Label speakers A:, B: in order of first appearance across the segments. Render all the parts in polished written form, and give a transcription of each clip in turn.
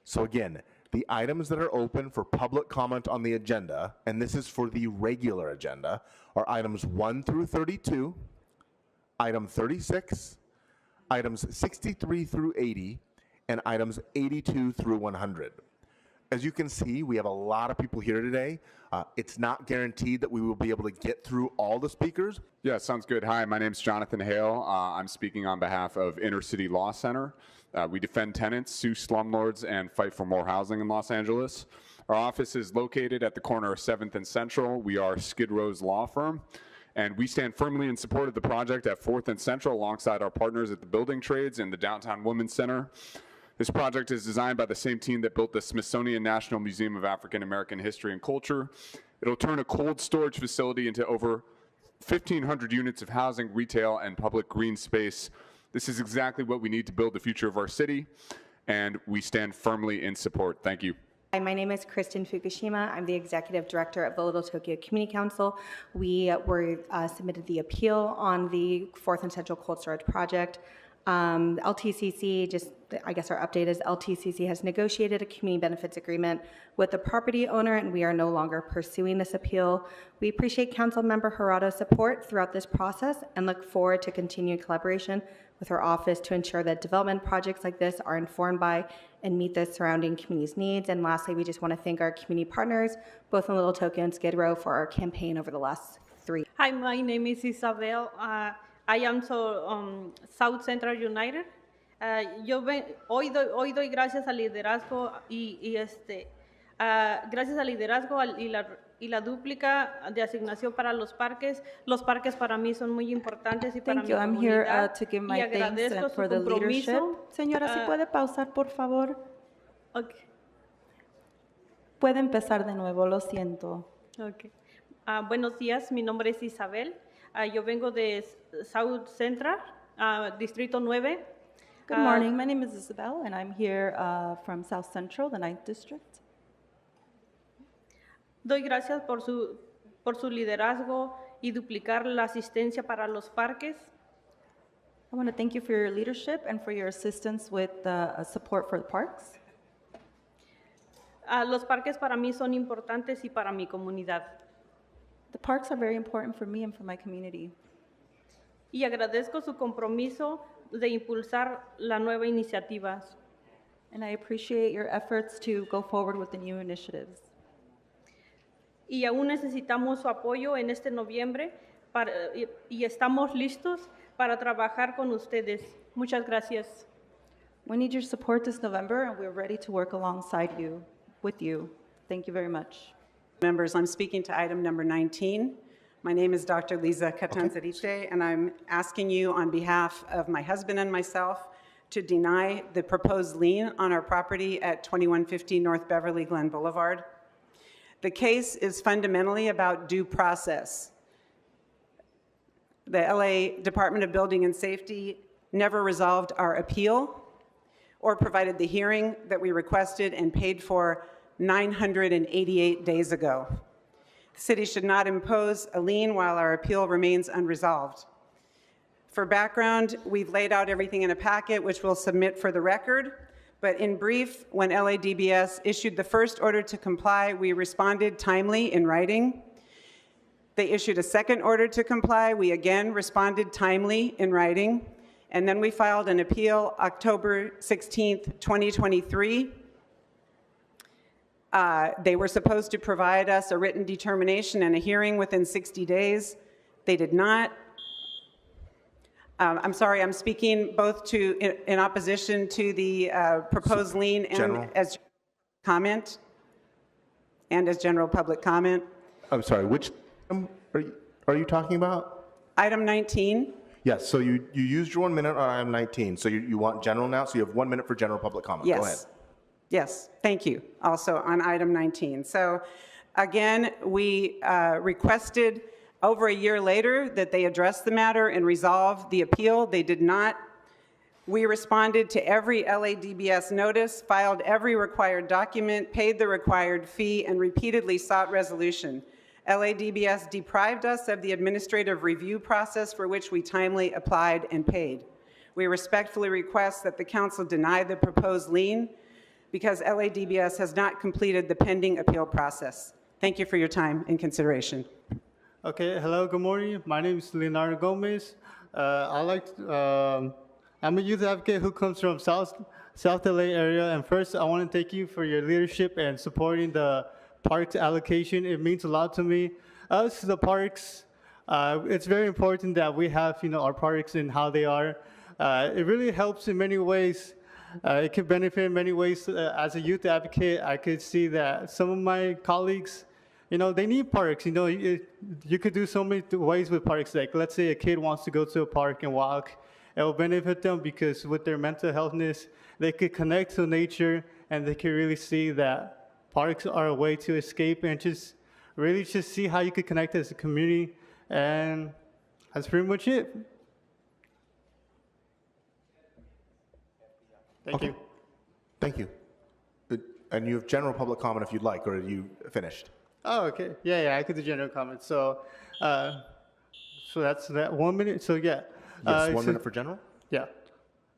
A: So again, the items that are open for public comment on the agenda, and this is for the regular agenda, are items 1 through 32, item 36, items 63 through 80, and items 82 through 100. As you can see, we have a lot of people here today. It's not guaranteed that we will be able to get through all the speakers.
B: Yeah, sounds good. Hi, my name's Jonathan Hale. I'm speaking on behalf of Inner City Law Center. We defend tenants, sue slumlords, and fight for more housing in Los Angeles. Our office is located at the corner of 7th and Central. We are Skid Row's law firm, and we stand firmly in support of the project at 4th and Central alongside our partners at the Building Trades and the Downtown Women's Center. This project is designed by the same team that built the Smithsonian National Museum of African American History and Culture. It'll turn a cold storage facility into over 1,500 units of housing, retail, and public green space. This is exactly what we need to build the future of our city, and we stand firmly in support. Thank you.
C: Hi, my name is Kristen Fukushima. I'm the Executive Director of the Little Tokyo Community Council. We submitted the appeal on the 4th and Central Cold Storage Project. LTCC, I guess our update is LTCC has negotiated a community benefits agreement with the property owner, and we are no longer pursuing this appeal. We appreciate Councilmember Jurado's support throughout this process and look forward to continued collaboration with our office to ensure that development projects like this are informed by and meet the surrounding community's needs. And lastly, we just want to thank our community partners, both in Little Tokyo and Skid Row, for our campaign over the last 3 years.
D: Hi, my name is Isabel. I am South Central United. Hoy doy gracias al liderazgo gracias al liderazgo y la dúplica de asignación para los parques. Los parques para mí son muy importantes y para mi comunidad.
E: I'm here to give my thanks for the leadership. Señora, si puede pausar, por favor.
D: Okay.
E: Puede empezar de nuevo, lo siento.
D: Okay. Buenos días, mi nombre es Isabel. Yo vengo de South Central, Distrito 9.
E: Good morning, my name is Isabel, and I'm here from South Central, the 9th District.
D: Doy gracias por su liderazgo y duplicar la asistencia para los parques.
E: I want to thank you for your leadership and for your assistance with support for the parks.
D: Los parques para mí son importantes y para mi comunidad.
E: The parks are very important for me and for my community.
D: Y agradezco su compromiso de impulsar la nueva iniciativa.
E: And I appreciate your efforts to go forward with the new initiatives.
D: Y aún necesitamos su apoyo en este noviembre y estamos listos para trabajar con ustedes. Muchas gracias.
E: We need your support this November, and we're ready to work alongside you, with you. Thank you very much.
F: Members, I'm speaking to item number 19. My name is Dr. Liza Catanzariche, and I'm asking you on behalf of my husband and myself to deny the proposed lien on our property at 2150 North Beverly Glen Boulevard. The case is fundamentally about due process. The LA Department of Building and Safety never resolved our appeal or provided the hearing that we requested and paid for 988 days ago. The city should not impose a lien while our appeal remains unresolved. For background, we've laid out everything in a packet which we'll submit for the record, but in brief, when LADBS issued the first order to comply, we responded timely in writing. They issued a second order to comply. We again responded timely in writing, and then we filed an appeal October 16th, 2023. They were supposed to provide us a written determination and a hearing within 60 days. They did not. I'm sorry, I'm speaking both in opposition to the proposed lien and as comment, and as general public comment.
A: I'm sorry, which item are you talking about?
F: Item 19.
A: Yes, so you used your 1 minute on item 19, so you want general now, so you have 1 minute for general public comment.
F: Yes.
A: Go ahead.
F: Yes, thank you. Also on item 19. So again, we requested over a year later that they address the matter and resolve the appeal. They did not. We responded to every LADBS notice, filed every required document, paid the required fee, and repeatedly sought resolution. LADBS deprived us of the administrative review process for which we timely applied and paid. We respectfully request that the council deny the proposed lien. because LADBS has not completed the pending appeal process. Thank you for your time and consideration.
G: Okay, hello, good morning. My name is Leonardo Gomez. I'm a youth advocate who comes from South LA area, and first I want to thank you for your leadership and supporting the parks allocation. It means a lot to me. Us, the parks, it's very important that we have, our parks and how they are. It really helps in many ways. It can benefit in many ways. As a youth advocate, I could see that some of my colleagues, they need parks. You could do so many ways with parks. Like, let's say a kid wants to go to a park and walk. It will benefit them because with their mental healthness, they could connect to nature and they can really see that parks are a way to escape and just see how you could connect as a community. And that's pretty much it. Thank you.
A: Thank you. And you have general public comment if you'd like, or are you finished?
G: Oh, okay. Yeah, I could do general comments. So that's that 1 minute. So yeah.
A: Yes, 1 minute for general?
G: Yeah.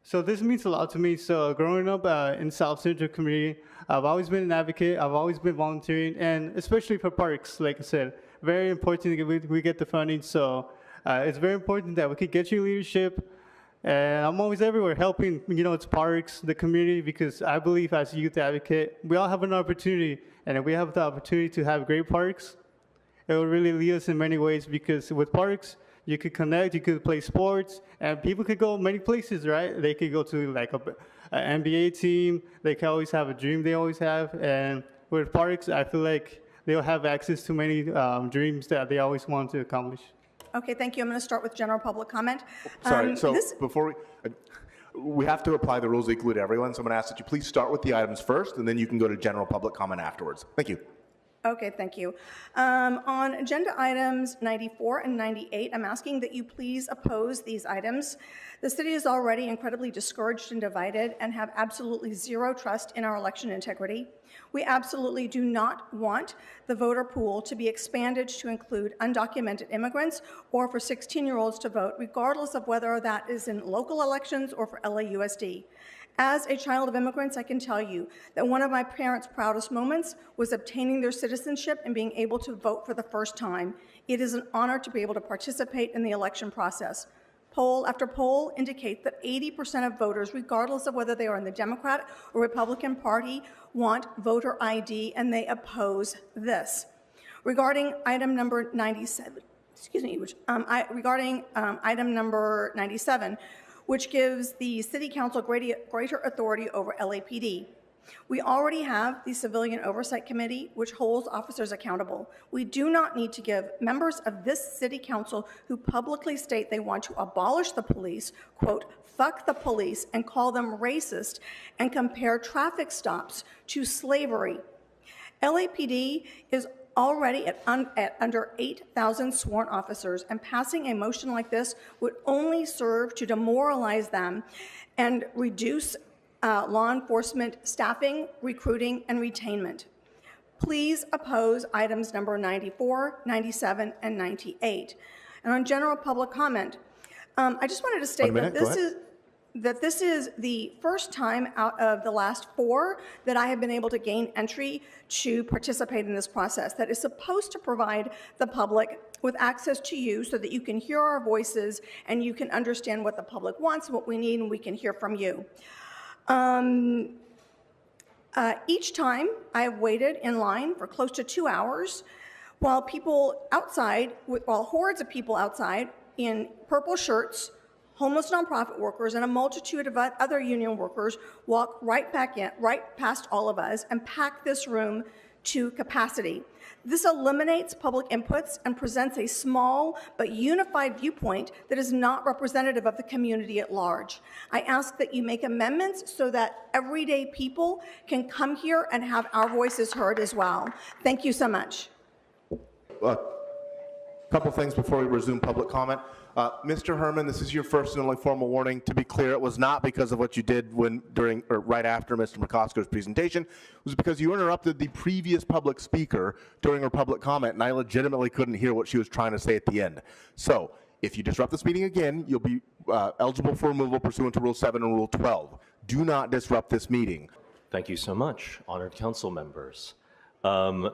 G: So this means a lot to me. So growing up in South Central community, I've always been an advocate. I've always been volunteering, and especially for parks, like I said, very important that we get the funding. So it's very important that we could get your leadership. And I'm always everywhere helping, it's parks, the community, because I believe as a youth advocate, we all have an opportunity. And if we have the opportunity to have great parks, it will really lead us in many ways, because with parks, you could connect, you could play sports, and people could go many places, right? They could go to like an NBA team. They can always have a dream they always have. And with parks, I feel like they'll have access to many dreams that they always want to accomplish.
H: Okay, thank you. I'm going to start with general public comment.
A: Sorry, before we have to apply the rules equally to everyone, so I'm going to ask that you please start with the items first, and then you can go to general public comment afterwards. Thank you.
H: Okay, thank you. On agenda items 94 and 98, I'm asking that you please oppose these items. The city is already incredibly discouraged and divided and have absolutely zero trust in our election integrity. We absolutely do not want the voter pool to be expanded to include undocumented immigrants or for 16-year-olds to vote, regardless of whether that is in local elections or for LAUSD. As a child of immigrants, I can tell you that one of my parents' proudest moments was obtaining their citizenship and being able to vote for the first time. It is an honor to be able to participate in the election process. Poll after poll indicate that 80% of voters, regardless of whether they are in the Democrat or Republican Party, want voter ID, and they oppose this. Regarding item number 97, item number 97, which gives the City Council greater authority over LAPD. We already have the Civilian Oversight Committee, which holds officers accountable. We do not need to give members of this City Council who publicly state they want to abolish the police, quote, fuck the police, and call them racist, and compare traffic stops to slavery. LAPD is already at under 8,000 sworn officers, and passing a motion like this would only serve to demoralize them and reduce law enforcement staffing, recruiting, and retainment. Please oppose items number 94, 97, and 98. And on general public comment, I just wanted to state that this is the first time out of the last 4 that I have been able to gain entry to participate in this process that is supposed to provide the public with access to you so that you can hear our voices and you can understand what the public wants, what we need, and we can hear from you. Each time I have waited in line for close to 2 hours while hordes of people outside in purple shirts, homeless nonprofit workers, and a multitude of other union workers walk right past all of us and pack this room to capacity. This eliminates public inputs and presents a small but unified viewpoint that is not representative of the community at large. I ask that you make amendments so that everyday people can come here and have our voices heard as well. Thank you so much.
A: A couple things before we resume public comment. Mr. Herman, this is your first and only formal warning. To be clear, it was not because of what you did right after Mr. McCosker's presentation. It was because you interrupted the previous public speaker during her public comment, and I legitimately couldn't hear what she was trying to say at the end. So, if you disrupt this meeting again, you'll be eligible for removal pursuant to Rule 7 and Rule 12. Do not disrupt this meeting.
I: Thank you so much, honored council members.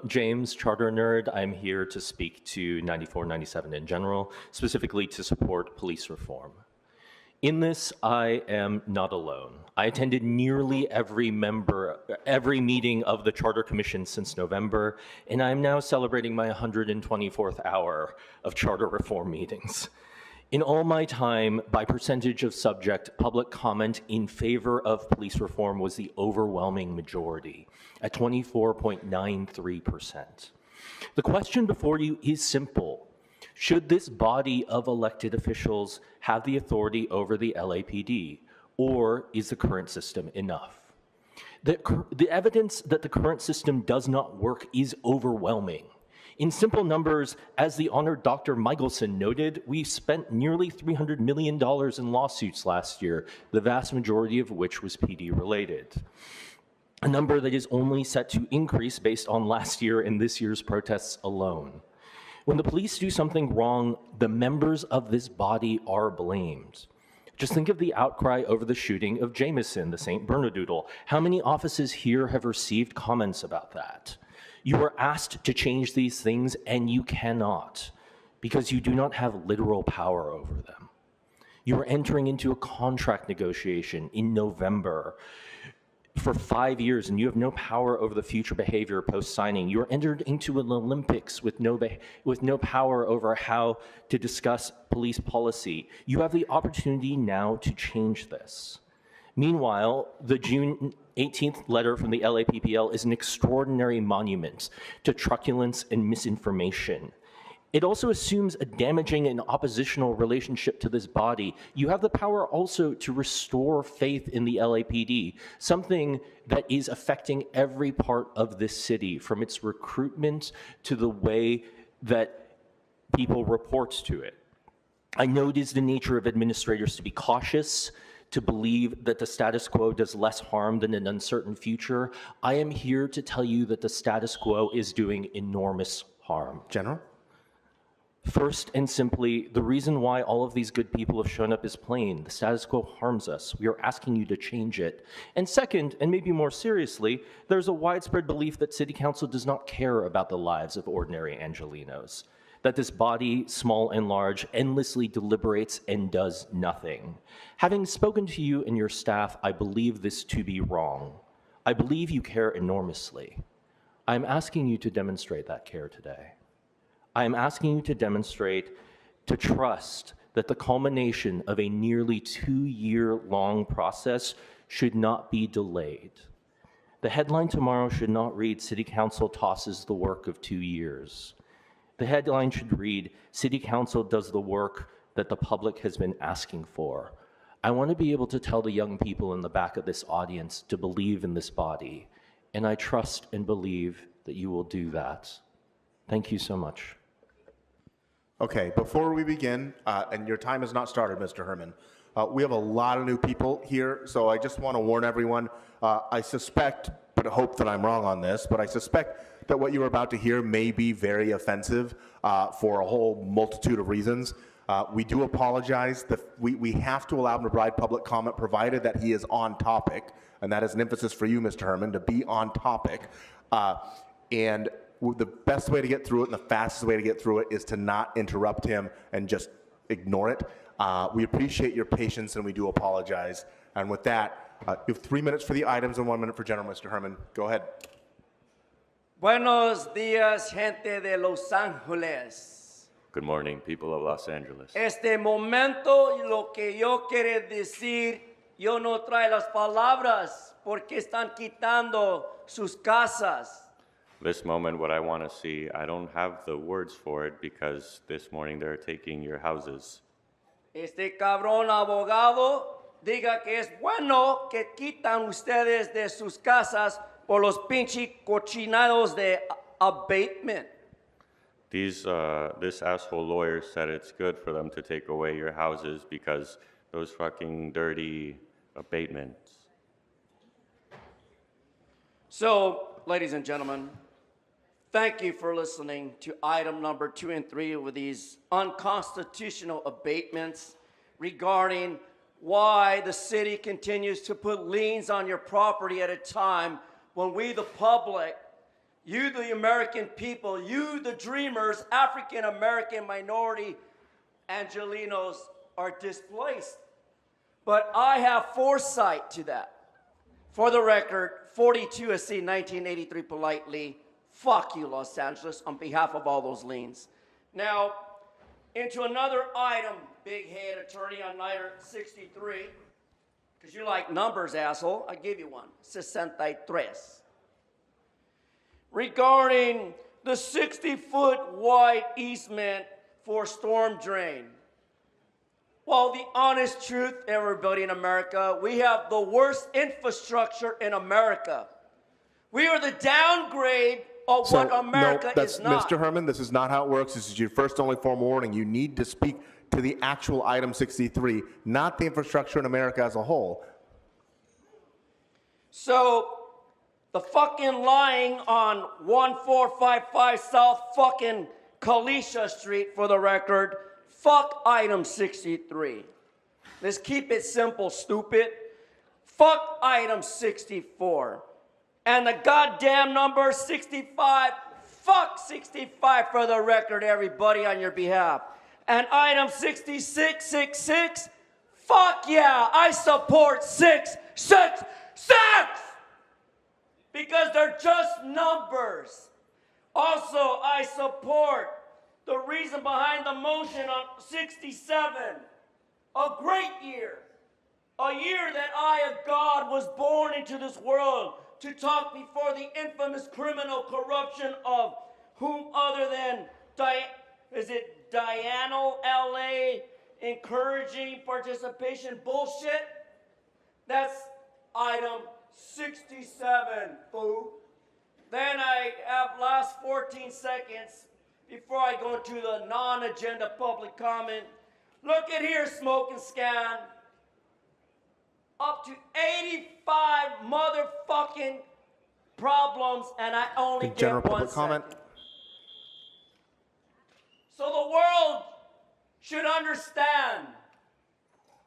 I: James, charter nerd, I'm here to speak to 9497 in general, specifically to support police reform. In this, I am not alone. I attended nearly every meeting of the Charter Commission since November, and I'm now celebrating my 124th hour of charter reform meetings. In all my time, by percentage of subject, public comment in favor of police reform was the overwhelming majority, at 24.93%. The question before you is simple. Should this body of elected officials have the authority over the LAPD, or is the current system enough? The evidence that the current system does not work is overwhelming. In simple numbers, as the honored Dr. Michelson noted, we spent nearly $300 million in lawsuits last year, the vast majority of which was PD related. A number that is only set to increase based on last year and this year's protests alone. When the police do something wrong, the members of this body are blamed. Just think of the outcry over the shooting of Jameson, the St. Bernadoodle. How many offices here have received comments about that? You are asked to change these things, and you cannot, because you do not have literal power over them. You are entering into a contract negotiation in November for 5 years, and you have no power over the future behavior post-signing. You are entered into an Olympics with no power over how to discuss police policy. You have the opportunity now to change this. Meanwhile, the June 18th letter from the LAPPL is an extraordinary monument to truculence and misinformation. It also assumes a damaging and oppositional relationship to this body. You have the power also to restore faith in the LAPD, something that is affecting every part of this city, from its recruitment to the way that people report to it. I know it is the nature of administrators to be cautious, to believe that the status quo does less harm than an uncertain future. I am here to tell you that the status quo is doing enormous harm.
A: General?
I: First and simply, the reason why all of these good people have shown up is plain. The status quo harms us. We are asking you to change it. And second, and maybe more seriously, there's a widespread belief that City Council does not care about the lives of ordinary Angelenos, that this body, small and large, endlessly deliberates and does nothing. Having spoken to you and your staff, I believe this to be wrong. I believe you care enormously. I'm asking you to demonstrate that care today. I am asking you to demonstrate, to trust that the culmination of a nearly 2-year-long process should not be delayed. The headline tomorrow should not read, City Council tosses the work of 2 years. The headline should read, City Council does the work that the public has been asking for. I want to be able to tell the young people in the back of this audience to believe in this body, and I trust and believe that you will do that. Thank you so much.
A: Okay, before we begin, and your time has not started, Mr. Herman, we have a lot of new people here, so I just want to warn everyone. I suspect, but I hope that I'm wrong on this, but I suspect that what you're about to hear may be very offensive for a whole multitude of reasons. We do apologize. We have to allow him to provide public comment, provided that he is on topic, and that is an emphasis for you, Mr. Herman, to be on topic. And the best way to get through it and the fastest way to get through it is to not interrupt him and just ignore it. We appreciate your patience, and we do apologize. And with that, you have 3 minutes for the items and 1 minute for General, Mr. Herman. Go ahead.
J: Buenos días, gente de Los Ángeles.
K: Good morning, people of Los Angeles.
J: Este momento, lo que yo quiero decir, yo no traigo las palabras porque están quitando sus casas.
K: This moment, what I want to see, I don't have the words for it because this morning they're taking your houses.
J: Este cabrón abogado diga que es bueno que quitan ustedes de sus casas por los pinches cochinados de abatement.
K: This asshole lawyer said it's good for them to take away your houses because those fucking dirty abatements.
J: So, ladies and gentlemen, thank you for listening to item number 2 and 3 with these unconstitutional abatements regarding why the city continues to put liens on your property at a time when we, the public, you, the American people, you, the dreamers, African American minority Angelenos, are displaced. But I have foresight to that. For the record, 42 USC 1983 politely, fuck you, Los Angeles, on behalf of all those liens. Now, into another item, big head attorney on item 63, because you like numbers, asshole. I give you one, 63. Regarding the 60-foot wide easement for storm drain. Well, the honest truth, everybody in America, we have the worst infrastructure in America. We are the downgrade of what America is not.
A: Mr. Herman, this is not how it works. This is your first only formal warning. You need to speak to the actual item 63, not the infrastructure in America as a whole.
J: So, the fucking lying on 1455 South fucking Kalisha Street, for the record, fuck item 63. Let's keep it simple, stupid. Fuck item 64. And the goddamn number 65, fuck 65 for the record, everybody, on your behalf. And item 6666, fuck yeah, I support 666! Because they're just numbers. Also, I support the reason behind the motion on 67. A great year. A year that I, a God, was born into this world to talk before the infamous criminal corruption of whom other than Diano LA encouraging participation bullshit? That's item 67, fool. Then I have last 14 seconds before I go into the non-agenda public comment. Look at here, Smoke and Scan. Up to 85 motherfucking problems, and I only get
A: General
J: 1
A: public
J: second.
A: comment.
J: So the world should understand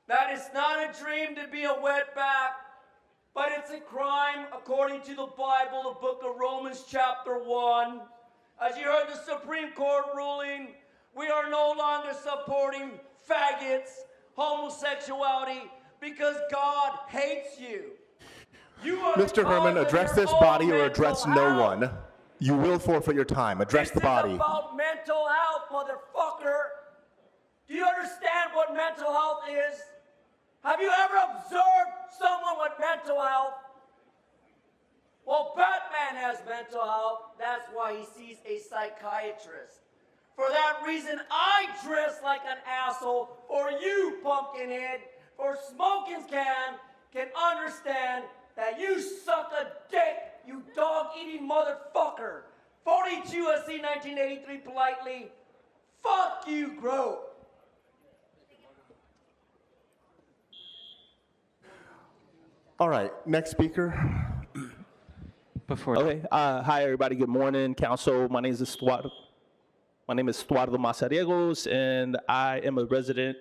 J: that it's not a dream to be a wetback, but it's a crime according to the Bible, the book of Romans chapter 1. As you heard the Supreme Court ruling, we are no longer supporting faggots, homosexuality, because God hates you. You are
A: Mr. Herman, address this body or address no one. You will forfeit your time. Address the body.
J: This is about mental health, motherfucker. Do you understand what mental health is? Have you ever observed someone with mental health? Well, Batman has mental health. That's why he sees a psychiatrist. For that reason, I dress like an asshole. For you, Pumpkinhead, or Smoking can understand that you suck a dick, you dog-eating motherfucker. 42 USC 1983 politely, fuck you, Grove.
A: All right, next speaker.
L: Okay. Hi, everybody. Good morning, Council. My name is Estuardo Mazariegos, and I am a resident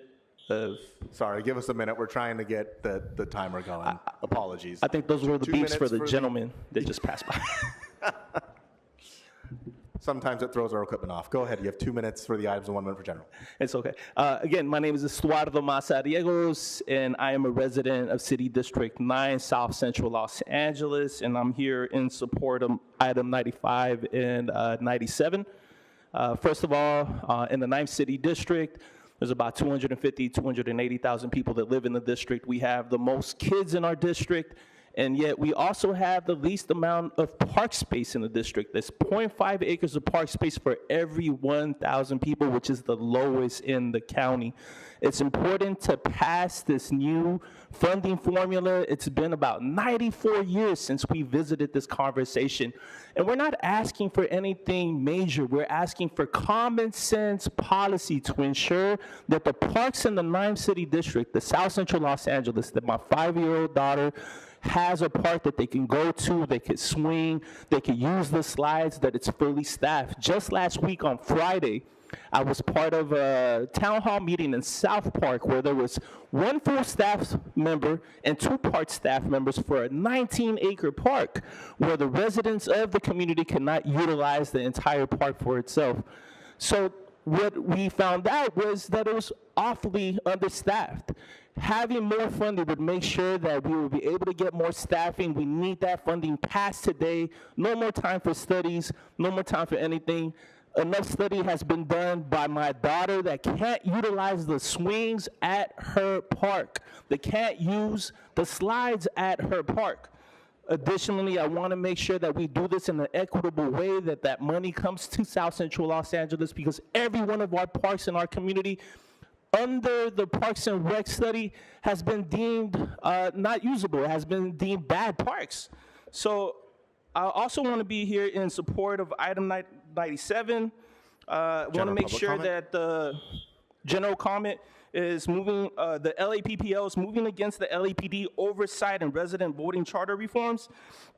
L: of.
A: Sorry, give us a minute. We're trying to get the timer going. Apologies.
L: I think those were the
A: 2
L: beeps for
A: minutes
L: the gentleman that just passed by.
A: Sometimes it throws our equipment off. Go ahead. You have 2 minutes for the items and 1 minute for general.
L: It's okay. Again, my name is Estuardo Mazariegos, and I am a resident of City District 9, South Central Los Angeles, and I'm here in support of item 95 and 97. First of all, in the 9th City District, there's about 280,000 people that live in the district. We have the most kids in our district, and yet we also have the least amount of park space in the district. There's 0.5 acres of park space for every 1,000 people, which is the lowest in the county. It's important to pass this new funding formula. It's been about 94 years since we visited this conversation. And we're not asking for anything major. We're asking for common sense policy to ensure that the parks in the 9th City District, the South Central Los Angeles, that my 5-year-old daughter has a park that they can go to, they could swing, they could use the slides, that it's fully staffed. Just last week on Friday, I was part of a town hall meeting in South Park where there was one full staff member and 2 part staff members for a 19-acre park where the residents of the community could not utilize the entire park for itself. So what we found out was that it was awfully understaffed. Having more funding would make sure that we would be able to get more staffing. We need that funding passed today. No more time for studies, no more time for anything. Enough study has been done by my daughter that can't utilize the swings at her park. They can't use the slides at her park. Additionally, I want to make sure that we do this in an equitable way, that that money comes to South Central Los Angeles, because every one of our parks in our community under the Parks and Rec study has been deemed not usable. It has been deemed bad parks. So I also want to be here in support of item 97. Want to make
A: public
L: sure
A: comment?
L: that the general comment is moving, the LAPPL is moving against the LAPD oversight and resident voting charter reforms.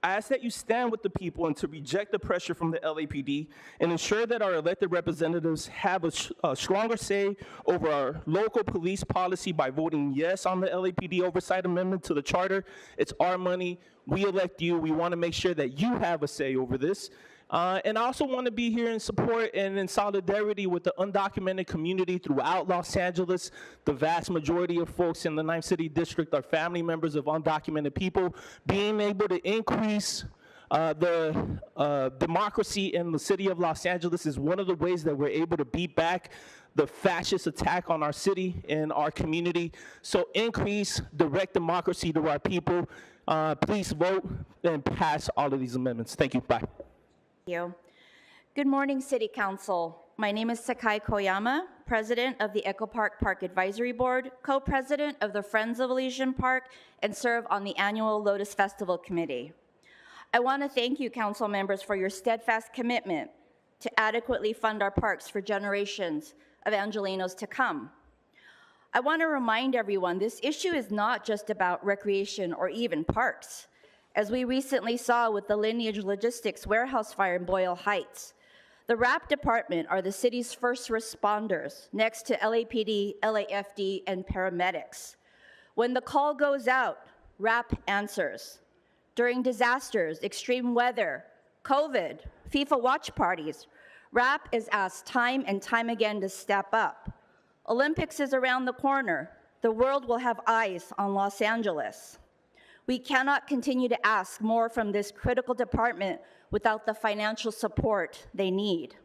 L: I ask that you stand with the people and to reject the pressure from the LAPD and ensure that our elected representatives have a stronger say over our local police policy by voting yes on the LAPD oversight amendment to the charter. It's our money. We elect you. We want to make sure that you have a say over this. And I also want to be here in support and in solidarity with the undocumented community throughout Los Angeles. The vast majority of folks in the 9th City District are family members of undocumented people. Being able to increase the democracy in the city of Los Angeles is one of the ways that we're able to beat back the fascist attack on our city and our community. So increase direct democracy to our people. Please vote and pass all of these amendments. Thank you. Bye.
M: You. Good morning, City Council. My name is Sakai Koyama, President of the Echo Park Park Advisory Board, Co-President of the Friends of Elysian Park, and serve on the annual Lotus Festival Committee. I want to thank you, Council members, for your steadfast commitment to adequately fund our parks for generations of Angelenos to come. I want to remind everyone this issue is not just about recreation or even parks. As we recently saw with the Lineage Logistics warehouse fire in Boyle Heights, the RAP department are the city's first responders next to LAPD, LAFD, and paramedics. When the call goes out, RAP answers. During disasters, extreme weather, COVID, FIFA watch parties, RAP is asked time and time again to step up. Olympics is around the corner. The world will have eyes on Los Angeles. We cannot continue to ask more from this critical department without the financial support they need.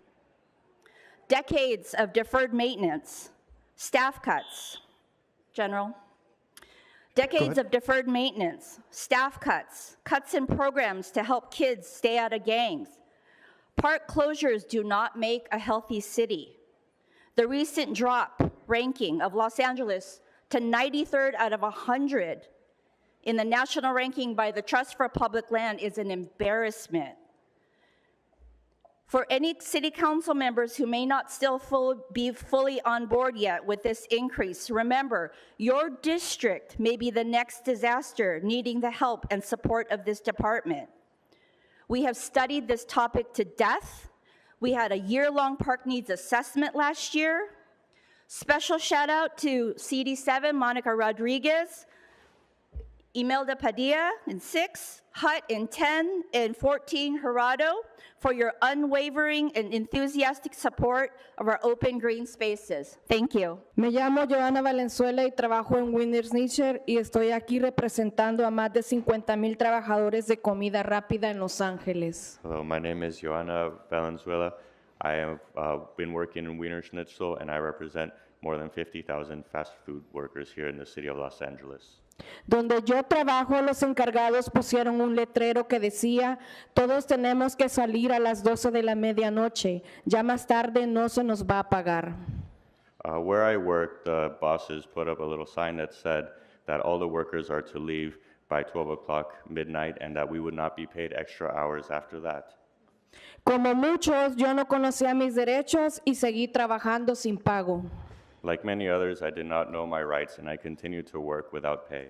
M: Decades of deferred maintenance, staff cuts, General. Decades of deferred maintenance, staff cuts, cuts in programs to help kids stay out of gangs. Park closures do not make a healthy city. The recent drop ranking of Los Angeles to 93rd out of 100 in the national ranking by the Trust for Public Land is an embarrassment. For any city council members who may not still be fully on board yet with this increase, remember, your district may be the next disaster needing the help and support of this department. We have studied this topic to death. We had a year-long park needs assessment last year. Special shout out to CD7, Monica Rodriguez, Imelda Padilla in 6, Hutt in 10, and 14, Gerardo, for your unwavering and enthusiastic support of our open green spaces. Thank you.
N: Me llamo Joana Valenzuela y trabajo en Winners Nature y estoy aquí representando a más de 50,000 trabajadores de comida rápida en Los Ángeles.
K: Hello, my name is Joanna Valenzuela. I have been working in Wiener Schnitzel, and I represent more than 50,000 fast food workers here in the city of Los Angeles.
N: Donde yo trabajo, los encargados pusieron un letrero que decía, todos tenemos que salir a las 12 de la medianoche, ya más tarde no se nos va a pagar.
K: Where I work, the bosses put up a little sign that said that all the workers are to leave by 12 o'clock midnight and that we would not be paid extra hours after that.
N: Como muchos, yo no conocía mis derechos y seguí trabajando sin pago.
K: Like many others, I did not know my rights and I continued to work without pay.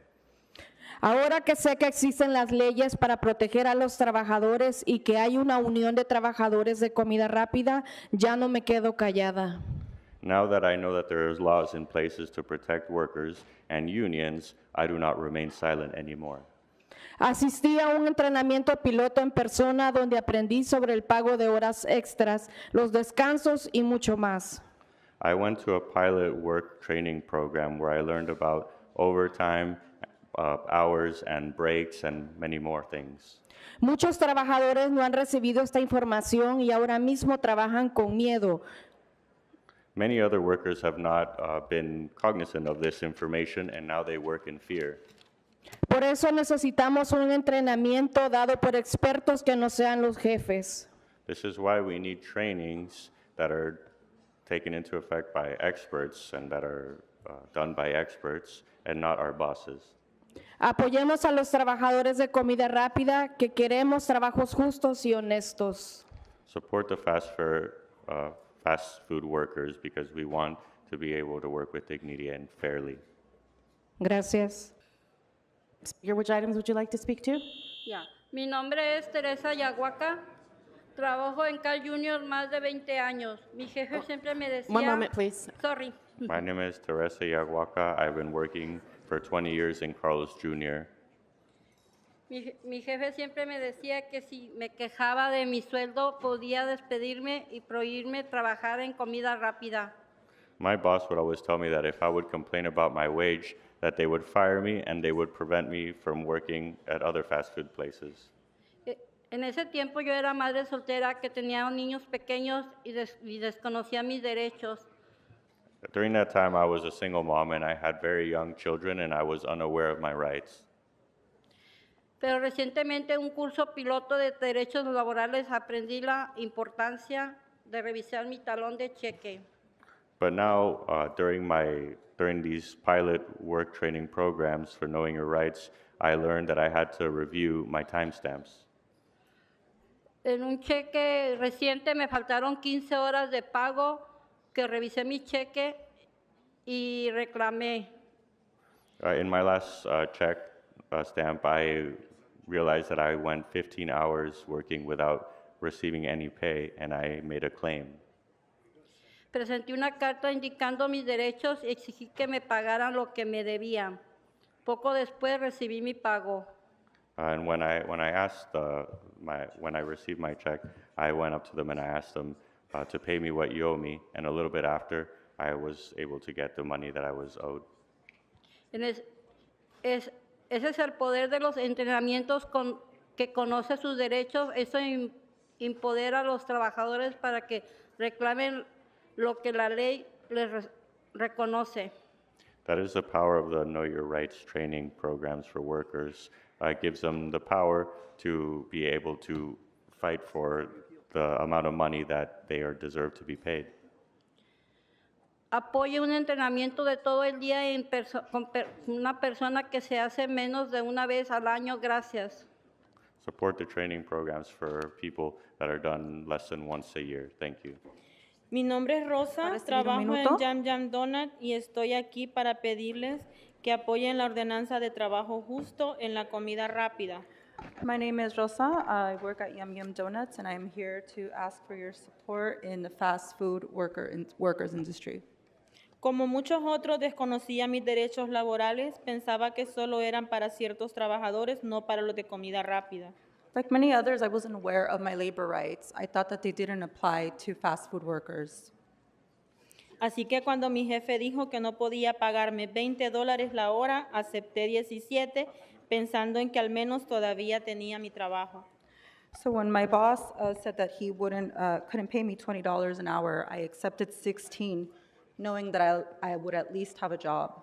N: Ahora que sé que existen las leyes para proteger a los trabajadores y que hay una unión de trabajadores de comida rápida, ya no me quedo callada.
K: Now that I know that there is laws in places to protect workers and unions, I do not remain silent anymore.
N: Asistí a un entrenamiento piloto en persona donde aprendí sobre el pago de horas extras, los descansos y mucho más.
K: I went to a pilot work training program where I learned about overtime, hours and breaks and many more things.
N: Muchos trabajadores no han recibido esta información y ahora mismo trabajan con miedo.
K: Many other workers have not been cognizant of this information and now they work in fear.
N: Por eso necesitamos un entrenamiento dado por expertos que no sean los jefes.
K: This is why we need trainings that are taken into effect by experts and that are done by experts and not our bosses.
N: Apoyemos a los trabajadores de comida rápida que queremos trabajos justos y honestos.
K: Support the fast food workers because we want to be able to work with dignity and fairly.
N: Gracias.
E: Speaker, which items would you like to speak to?
D: Ya. Mi nombre es Teresa Yaguaca. Trabajo en Cal Junior más de 20 años. Mi jefe siempre me decía...
E: One moment, please.
D: Sorry.
K: My name is Teresa Yaguaca. I've been working for 20 years in Carlos Jr.
D: Mi jefe siempre me decía que si me quejaba de mi sueldo podía despedirme y prohibirme trabajar en comida rápida.
K: My boss would always tell me that if I would complain about my wage, that they would fire me and they would prevent me from working at other fast food places.
D: En ese tiempo yo era madre soltera que tenía niños pequeños y desconocía mis derechos.
K: During that time, I was a single mom and I had very young children and I was unaware of my rights.
D: Pero recientemente en un curso piloto de derechos laborales aprendí la importancia de revisar mi talón de cheque.
K: But now, during these pilot work training programs for knowing your rights, I learned that I had to review my timestamps.
D: En un cheque reciente me faltaron 15 horas de pago que revisé mi cheque y reclamé.
K: In my last check stamp, I realized that I went 15 hours working without receiving any pay, and I made a claim.
D: Presenté una carta indicando mis derechos y exigí que me pagaran lo que me debían. Poco después recibí mi pago.
K: And when I received my check, I went up to them and I asked them to pay me what you owe me, and a little bit after, I was able to get the money that I was owed.
D: Ese es el poder de los entrenamientos que conoce sus derechos. Eso empodera a los trabajadores para que reclamen lo que la ley les reconoce.
K: That is the power of the Know Your Rights training programs for workers. It gives them the power to be able to fight for the amount of money that they deserve to be paid.
D: Apoye un entrenamiento de todo el día con una persona que se hace menos de una vez al año. Gracias.
K: Support the training programs for people that are done less than once a year. Thank you.
O: Mi nombre es Rosa, trabajo en Jam Jam Donut y estoy aquí para pedirles que apoyen la ordenanza de trabajo justo en la comida rápida.
E: My name is Rosa. I work at Yum Yum Donuts, and I'm here to ask for your support in the fast food workers industry.
O: Como muchos otros desconocía mis derechos laborales, pensaba que solo eran para ciertos trabajadores, no para los de comida rápida.
E: Like many others, I wasn't aware of my labor rights. I thought that they didn't apply to fast food workers.
O: Así que cuando mi jefe dijo que no podía pagarme $20 la hora, acepté 17, pensando en que al menos todavía tenía mi trabajo.
E: So when my boss said that he couldn't pay me $20 an hour, I accepted 16, knowing that I would at least have a job.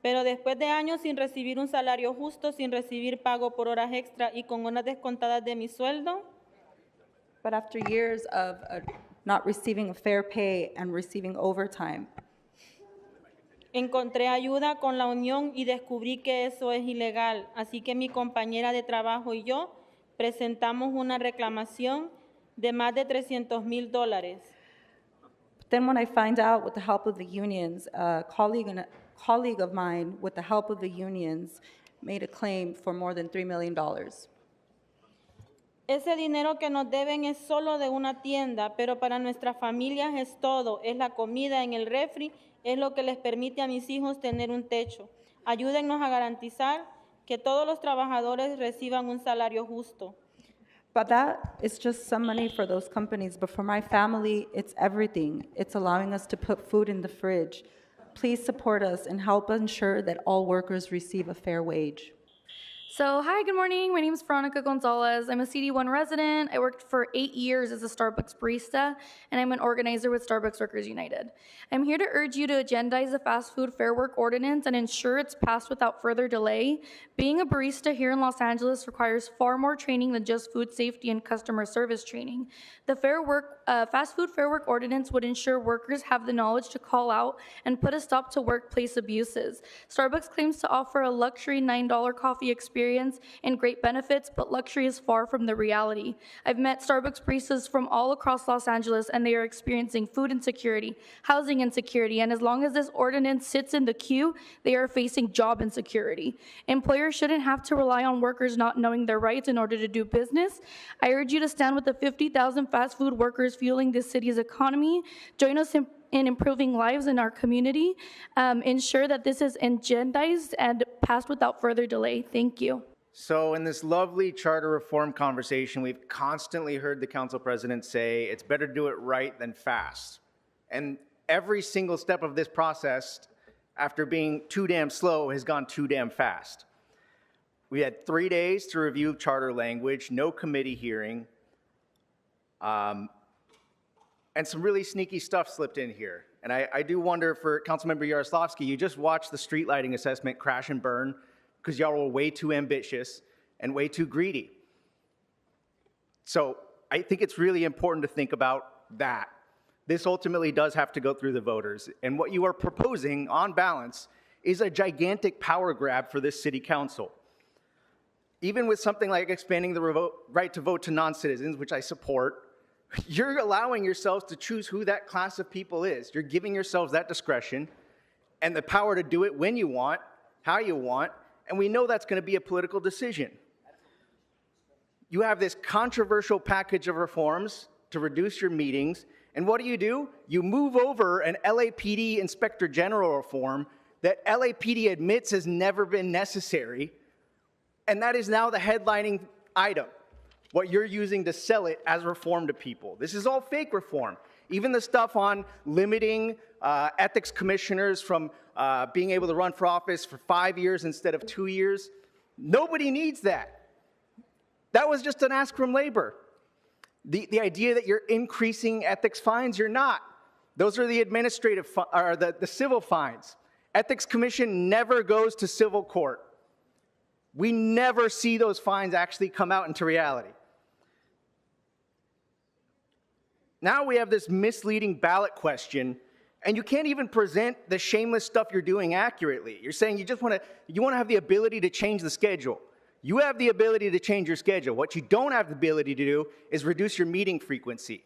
O: Pero después de años sin recibir un salario justo, sin recibir pago por horas extra y con horas descontadas de mi sueldo,
E: but after years of not receiving a fair pay and receiving overtime,
O: encontré ayuda con la unión y descubrí que eso es ilegal. Así que mi compañera de trabajo y yo presentamos una reclamación de más de $300,000.
E: Then when I find out with the help of the unions, a colleague of mine, with the help of the unions, made a claim for more than $3 million.
O: Ese dinero que nos deben es solo de una tienda, pero para nuestras familias es todo. Es la comida en el refri, es lo que les permite a mis hijos tener un techo. Ayúdennos a garantizar que todos los trabajadores reciban un salario justo.
E: But that is just some money for those companies. But for my family, it's everything. It's allowing us to put food in the fridge. Please support us and help ensure that all workers receive a fair wage.
P: So, hi, good morning. My name is Veronica Gonzalez. I'm a CD1 resident. I worked for 8 years as a Starbucks barista, and I'm an organizer with Starbucks Workers United. I'm here to urge you to agendize the Fast Food Fair Work Ordinance and ensure it's passed without further delay. Being a barista here in Los Angeles requires far more training than just food safety and customer service training. The Fast Food Fair Work Ordinance would ensure workers have the knowledge to call out and put a stop to workplace abuses. Starbucks claims to offer a luxury $9 coffee experience and great benefits, but luxury is far from the reality. I've met Starbucks baristas from all across Los Angeles, and they are experiencing food insecurity, housing insecurity, and as long as this ordinance sits in the queue, they are facing job insecurity. Employers shouldn't have to rely on workers not knowing their rights in order to do business. I urge you to stand with the 50,000 fast food workers fueling this city's economy. Join us in improving lives in our community. Ensure that this is agendized and passed without further delay. Thank you.
Q: So in this lovely charter reform conversation, we've constantly heard the council president say it's better to do it right than fast. And every single step of this process, after being too damn slow, has gone too damn fast. We had 3 days to review charter language, no committee hearing, and some really sneaky stuff slipped in here. And I do wonder, for Councilmember Yaroslavsky, you just watched the street lighting assessment crash and burn because y'all were way too ambitious and way too greedy. So I think it's really important to think about that. This ultimately does have to go through the voters. And what you are proposing, on balance, is a gigantic power grab for this city council. Even with something like expanding the right to vote to non-citizens, which I support, you're allowing yourselves to choose who that class of people is. You're giving yourselves that discretion and the power to do it when you want, how you want, and we know that's going to be a political decision. You have this controversial package of reforms to reduce your meetings, and what do? You move over an LAPD Inspector General reform that LAPD admits has never been necessary, and that is now the headlining item. What you're using to sell it as reform to people. This is all fake reform. Even the stuff on limiting ethics commissioners from being able to run for office for 5 years instead of 2 years. Nobody needs that. That was just an ask from labor. The idea that you're increasing ethics fines, you're not. Those are the administrative, or the civil fines. Ethics commission never goes to civil court. We never see those fines actually come out into reality. Now we have this misleading ballot question, and you can't even present the shameless stuff you're doing accurately. You're saying you want to have the ability to change the schedule. You have the ability to change your schedule. What you don't have the ability to do is reduce your meeting frequency.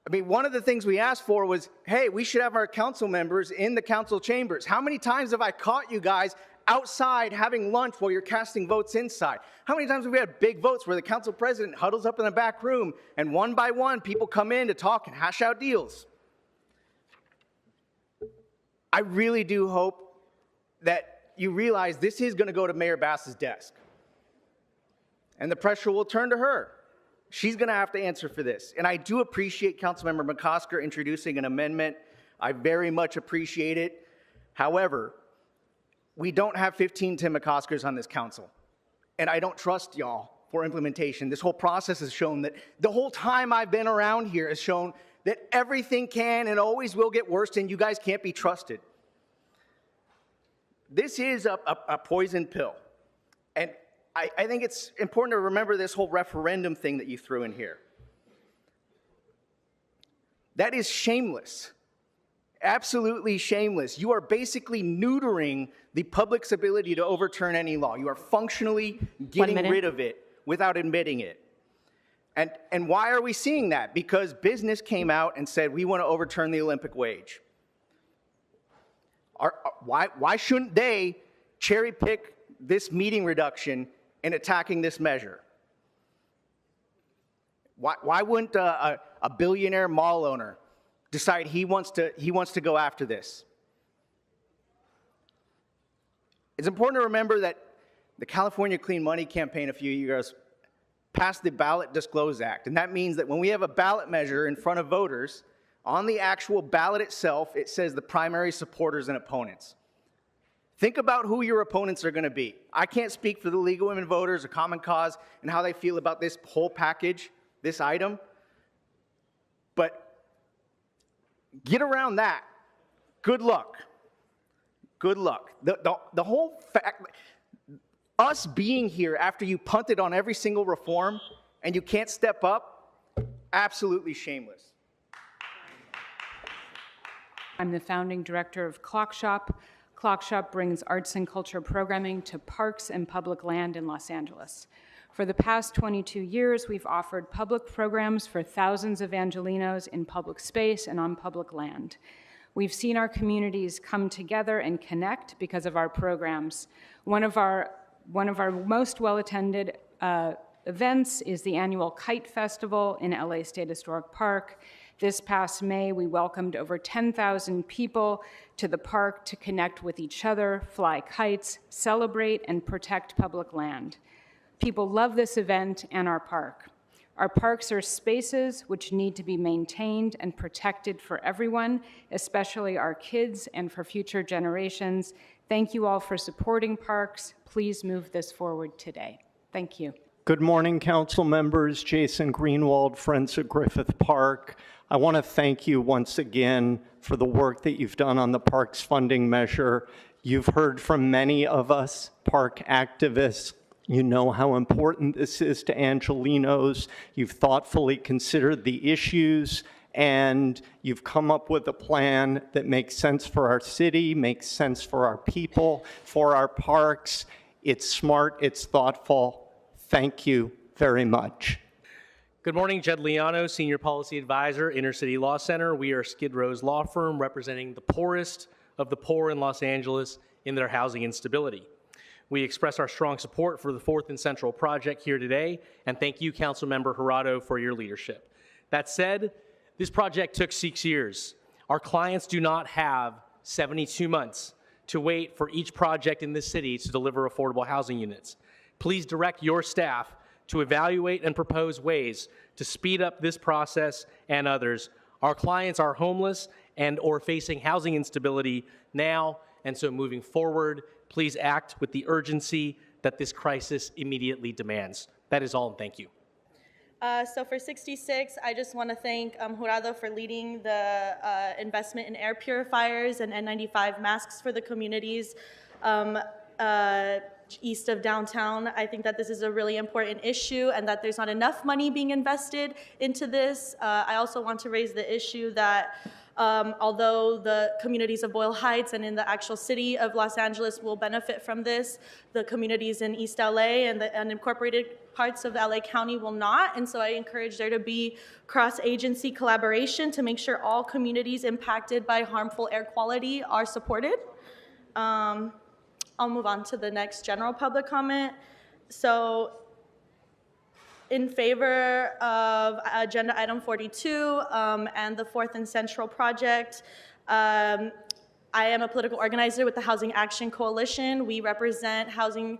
Q: I mean, one of the things we asked for was, hey, we should have our council members in the council chambers. How many times have I caught you guys outside having lunch while you're casting votes inside? How many times have we had big votes where the council president huddles up in the back room and one by one people come in to talk and hash out deals? I really do hope that you realize this is going to go to Mayor Bass's desk. And the pressure will turn to her. She's going to have to answer for this. And I do appreciate Councilmember McCosker introducing an amendment. I very much appreciate it. However, we don't have 15 Tim McCoskers on this council. And I don't trust y'all for implementation. This whole process has shown that the whole time I've been around here has shown that everything can and always will get worse, and you guys can't be trusted. This is a poison pill. And I think it's important to remember this whole referendum thing that you threw in here. That is shameless. Absolutely shameless. You are basically neutering the public's ability to overturn any law. You are functionally getting rid of it without admitting it. And why are we seeing that? Because business came out and said, we want to overturn the Olympic wage. Why shouldn't they cherry pick this meeting reduction in attacking this measure? Why wouldn't a billionaire mall owner decide he wants to go after this? It's important to remember that the California Clean Money Campaign a few years passed the Ballot Disclose Act, and that means that when we have a ballot measure in front of voters, on the actual ballot itself, it says the primary supporters and opponents. Think about who your opponents are going to be. I can't speak for the League of Women Voters or Common Cause and how they feel about this whole package, this item, but get around that. Good luck. Good luck. The whole fact, us being here after you punted on every single reform and you can't step up, absolutely shameless.
R: I'm the founding director of Clock Shop. Clock Shop brings arts and culture programming to parks and public land in Los Angeles. For the past 22 years, we've offered public programs for thousands of Angelinos in public space and on public land. We've seen our communities come together and connect because of our programs. One of our most well-attended events is the annual Kite Festival in LA State Historic Park. This past May, we welcomed over 10,000 people to the park to connect with each other, fly kites, celebrate, and protect public land. People love this event and our park. Our parks are spaces which need to be maintained and protected for everyone, especially our kids and for future generations. Thank you all for supporting parks. Please move this forward today. Thank you.
S: Good morning, council members. Jason Greenwald, Friends of Griffith Park. I want to thank you once again for the work that you've done on the parks funding measure. You've heard from many of us park activists. You know how important this is to Angelinos. You've thoughtfully considered the issues, and you've come up with a plan that makes sense for our city, makes sense for our people, for our parks. It's smart, it's thoughtful. Thank you very much.
T: Good morning, Jed Liano, Senior Policy Advisor, Inner City Law Center. We are Skid Row's law firm representing the poorest of the poor in Los Angeles in their housing instability. We express our strong support for the 4th and Central project here today, and thank you, Councilmember Jurado, for your leadership. That said, this project took 6 years. Our clients do not have 72 months to wait for each project in this city to deliver affordable housing units. Please direct your staff to evaluate and propose ways to speed up this process and others. Our clients are homeless and or facing housing instability now, and so moving forward, please act with the urgency that this crisis immediately demands. That is all, and thank you.
O: So for 66, I just want to thank Jurado for leading the investment in air purifiers and N95 masks for the communities east of downtown. I think that this is a really important issue and that there's not enough money being invested into this. I also want to raise the issue that although the communities of Boyle Heights and in the actual city of Los Angeles will benefit from this, the communities in East LA and the unincorporated parts of LA County will not. And so I encourage there to be cross-agency collaboration to make sure all communities impacted by harmful air quality are supported. I'll move on to the next general public comment. So in favor of agenda item 42 and the 4th and Central project, I am a political organizer with the Housing Action Coalition. We represent housing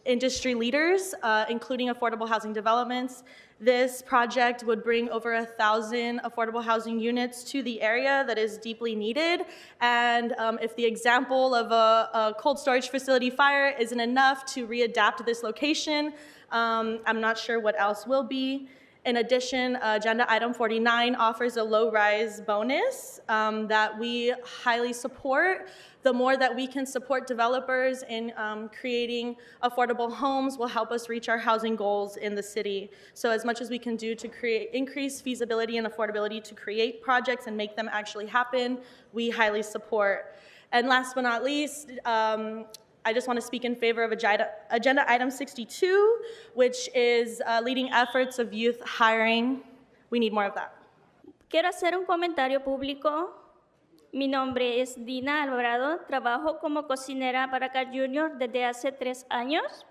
O: industry leaders, including affordable housing developments. This project would bring over 1,000 affordable housing units to the area that is deeply needed. And if the example of a cold storage facility fire isn't enough to readapt this location, I'm not sure what else will be. In addition, agenda item 49 offers a low-rise bonus that we highly support. The more that we can support developers in creating affordable homes will help us reach our housing goals in the city. So as much as we can do to increase feasibility and affordability to create projects and make them actually happen, we highly support. And last but not least,
U: I just want to speak in favor of agenda item 62, which is leading efforts of youth hiring. We need more of that.
V: Quiero hacer un comentario público. Mi nombre es Dina Alvarado. Trabajo como cocinera para Carl Jr. desde hace 3 años.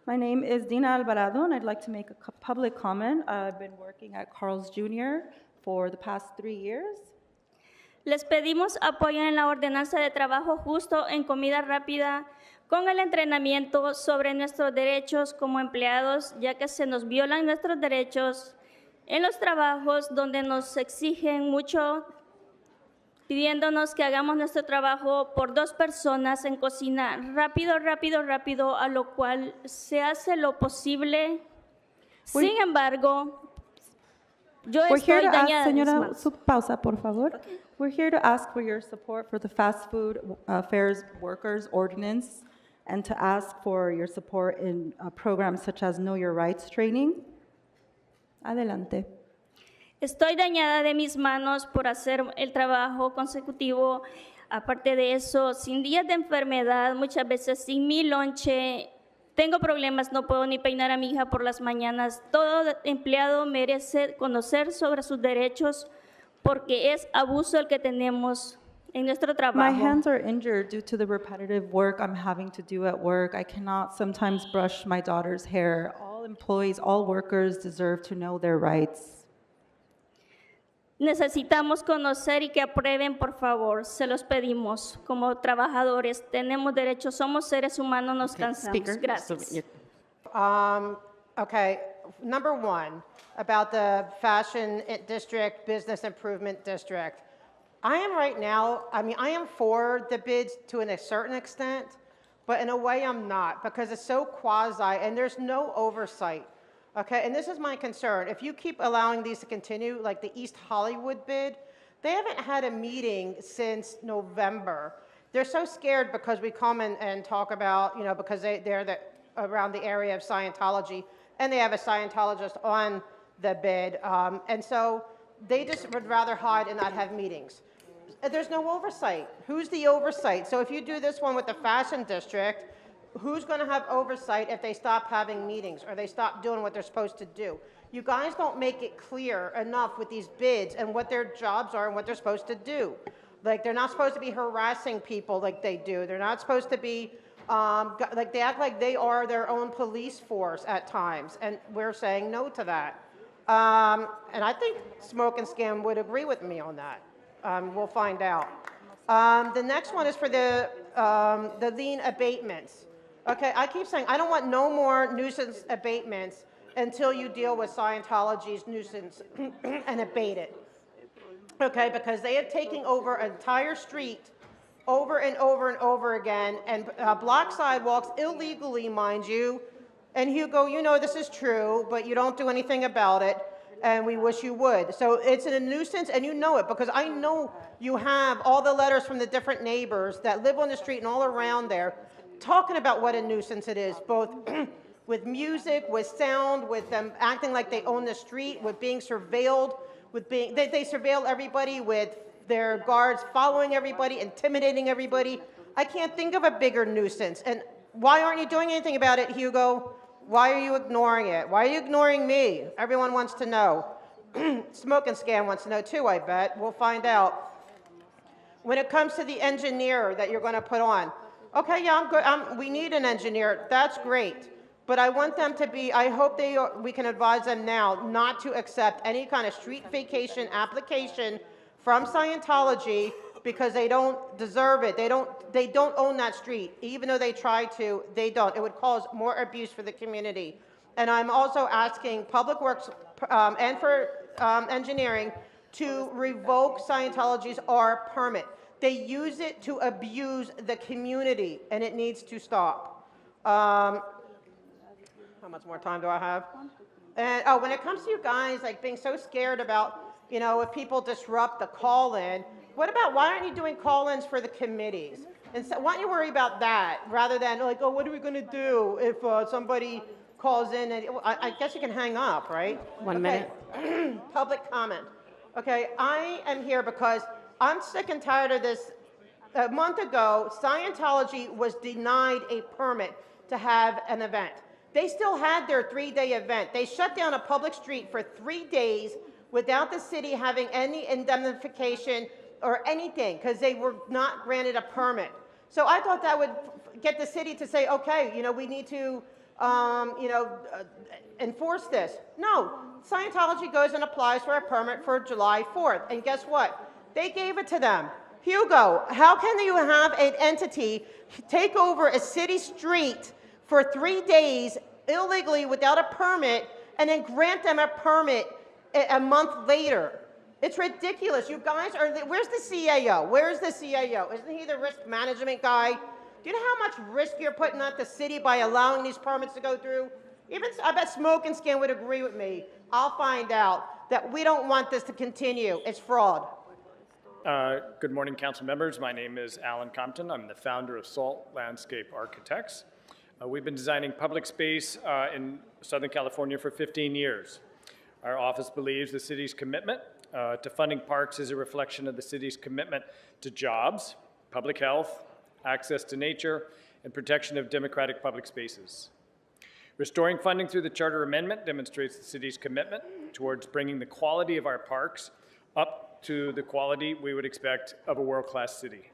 E: My name is Dina Alvarado, and I'd like to make a public comment. I've been working at Carl's Jr. for the past 3 years.
V: Les pedimos apoyo en la ordenanza de trabajo justo en comida rápida con el entrenamiento sobre nuestros derechos como empleados, ya que se nos violan nuestros derechos en los trabajos donde nos exigen mucho, pidiéndonos que hagamos nuestro trabajo por 2 personas en cocina, rápido, a lo cual se hace lo posible. Sin embargo, yo
E: We're here
V: estoy
E: to ask,
V: dañada. de mis
E: señora,
V: manos.
E: su pausa, por favor. We're here to ask for your support for the fast food fairs workers ordinance and to ask for your support in programs such as Know Your Rights training. Adelante.
V: Estoy dañada de mis manos por hacer el trabajo consecutivo. Aparte de eso, sin días de enfermedad, muchas veces sin mi lonche. Tengo problemas, no puedo ni peinar a mi hija por las mañanas. Todo empleado merece conocer sobre sus derechos porque es abuso el que tenemos en nuestro trabajo.
E: My hands are injured due to the repetitive work I'm having to do at work. I cannot sometimes brush my daughter's hair. All employees, all workers deserve to know their rights.
V: Necesitamos conocer y que aprueben, por favor. Se los pedimos. Como trabajadores, tenemos derechos, somos seres humanos, nos cansamos. Gracias.
W: Okay, number 1, about the Fashion District, Business Improvement District. I am for the bids to a certain extent, but in a way I'm not, because it's so quasi and there's no oversight. Okay, and this is my concern. If you keep allowing these to continue, like the East Hollywood bid, they haven't had a meeting since November. They're so scared because we come and talk about, because they're around the area of Scientology, and they have a Scientologist on the bid. And so they just would rather hide and not have meetings. There's no oversight. Who's the oversight? So if you do this one with the Fashion District, who's going to have oversight if they stop having meetings or they stop doing what they're supposed to do? You guys don't make it clear enough with these bids and what their jobs are and what they're supposed to do. Like, they're not supposed to be harassing people like they do. They're not supposed to be, like, they act like they are their own police force at times, and we're saying no to that. And I think Smoke and Skim would agree with me on that. We'll find out. The next one is for the lien abatements. Okay, I keep saying I don't want no more nuisance abatements until you deal with Scientology's nuisance and abate it. Okay, because they are taking over an entire street over and over and over again and block sidewalks illegally, mind you. And Hugo, you know this is true, but you don't do anything about it, and we wish you would. So it's a nuisance, and you know it, because I know you have all the letters from the different neighbors that live on the street and all around there talking about what a nuisance it is, both with music, with sound, with them acting like they own the street, with being surveilled, with being, they surveil everybody with their guards following everybody, intimidating everybody. I can't think of a bigger nuisance. And why aren't you doing anything about it, Hugo? Why are you ignoring it? Why are you ignoring me? Everyone wants to know. Smoke and Scan wants to know too, I bet. We'll find out. When it comes to the engineer that you're going to put on, okay, yeah, I'm good. We need an engineer. That's great. But I want them to be, I hope we can advise them now not to accept any kind of street vacation application from Scientology because they don't deserve it. They don't own that street. Even though they try to, they don't. It would cause more abuse for the community. And I'm also asking Public Works and for engineering to revoke Scientology's R permit. They use it to abuse the community, and it needs to stop. How much more time do I have? And when it comes to you guys like being so scared about, if people disrupt the call-in, what about, why aren't you doing call-ins for the committees? And so, why don't you worry about that rather than like, oh, what are we going to do if somebody calls in? And I guess you can hang up, right? One minute. Public comment. Okay, I am here because I'm sick and tired of this a month ago, Scientology was denied a permit to have an event. They still had their 3-day event. They shut down a public street for 3 days without the city having any indemnification or anything because they were not granted a permit. So I thought that would get the city to say, okay, we need to, enforce this. No, Scientology goes and applies for a permit for July 4th. And guess what? They gave it to them. Hugo, how can you have an entity take over a city street for 3 days illegally without a permit and then grant them a permit a month later? It's ridiculous. You guys where's the CAO? Where's the CAO? Isn't he the risk management guy? Do you know how much risk you're putting on the city by allowing these permits to go through? I bet Smoke and Skin would agree with me. I'll find out that we don't want this to continue. It's fraud.
B: Good morning, council members. My name is Alan Compton. I'm the founder of SALT Landscape Architects. We've been designing public space in Southern California for 15 years. Our office believes the city's commitment to funding parks is a reflection of the city's commitment to jobs, public health, access to nature, and protection of democratic public spaces. Restoring funding through the Charter Amendment demonstrates the city's commitment towards bringing the quality of our parks up to the quality we would expect of a world-class city.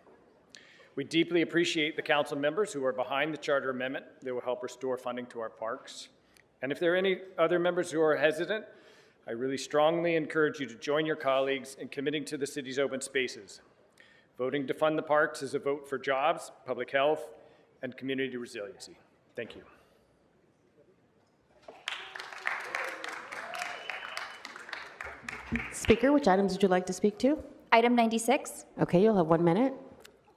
B: We deeply appreciate the council members who are behind the Charter Amendment that will help restore funding to our parks. And if there are any other members who are hesitant, I really strongly encourage you to join your colleagues in committing to the city's open spaces. Voting to fund the parks is a vote for jobs, public health, and community resiliency. Thank you.
C: Speaker, which items would you like to speak to?
F: Item 96.
C: Okay, you'll have 1 minute.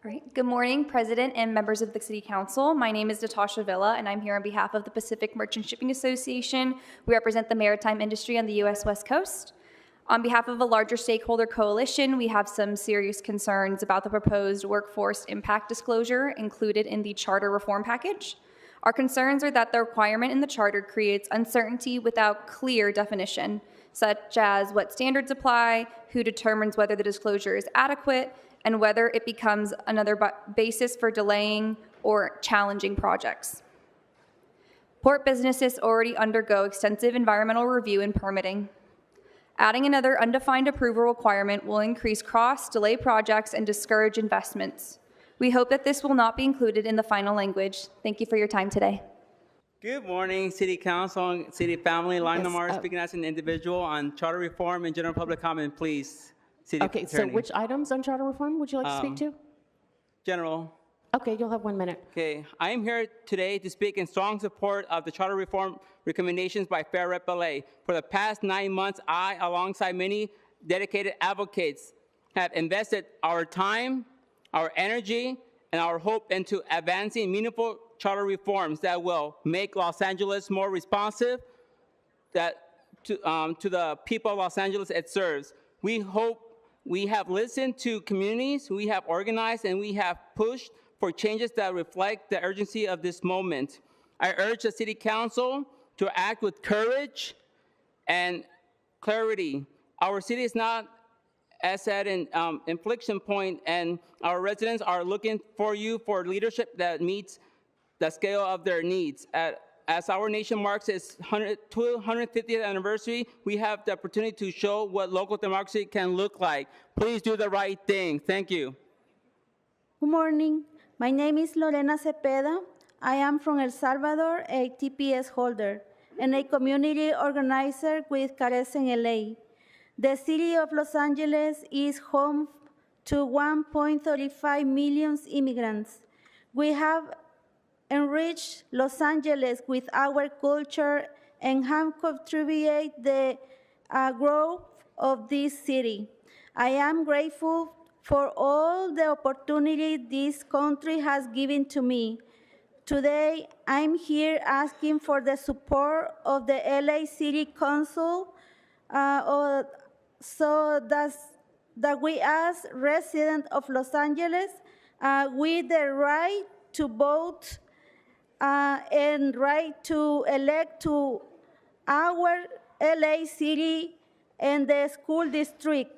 F: All right. Good morning, President and members of the City Council. My name is Natasha Villa, and I'm here on behalf of the Pacific Merchant Shipping Association. We represent the maritime industry on the U.S. West Coast. On behalf of a larger stakeholder coalition, we have some serious concerns about the proposed workforce impact disclosure included in the charter reform package. Our concerns are that the requirement in the charter creates uncertainty without clear definition, such as what standards apply, who determines whether the disclosure is adequate, and whether it becomes another basis for delaying or challenging projects. Port businesses already undergo extensive environmental review and permitting. Adding another undefined approval requirement will increase costs, delay projects, and discourage investments. We hope that this will not be included in the final language. Thank you for your time today.
X: Good morning, City Council and City Family. Lionel Mars speaking as an individual on charter reform and general public comment, please. City
C: Okay,
X: Attorney.
C: so which items on charter reform would you like to speak to?
X: General.
C: Okay, you'll have 1 minute.
X: Okay, I am here today to speak in strong support of the charter reform recommendations by Fair Rep LA. For the past 9 months, I, alongside many dedicated advocates, have invested our time, our energy, and our hope into advancing meaningful charter reforms that will make Los Angeles more responsive to the people of Los Angeles it serves. We have listened to communities, we have organized, and we have pushed for changes that reflect the urgency of this moment. I urge the City Council to act with courage and clarity. Our city is not at an inflection point, and our residents are looking for you for leadership that meets the scale of their needs. As our nation marks its 250th anniversary, we have the opportunity to show what local democracy can look like. Please do the right thing. Thank you.
Y: Good morning. My name is Lorena Cepeda. I am from El Salvador, a TPS holder, and a community organizer with Carecen LA. The city of Los Angeles is home to 1.35 million immigrants. We have enriched Los Angeles with our culture and have contributed the growth of this city. I am grateful for all the opportunity this country has given to me. Today, I'm here asking for the support of the LA City Council so that we as residents of Los Angeles with the right to vote and right to elect to our LA City and the school district.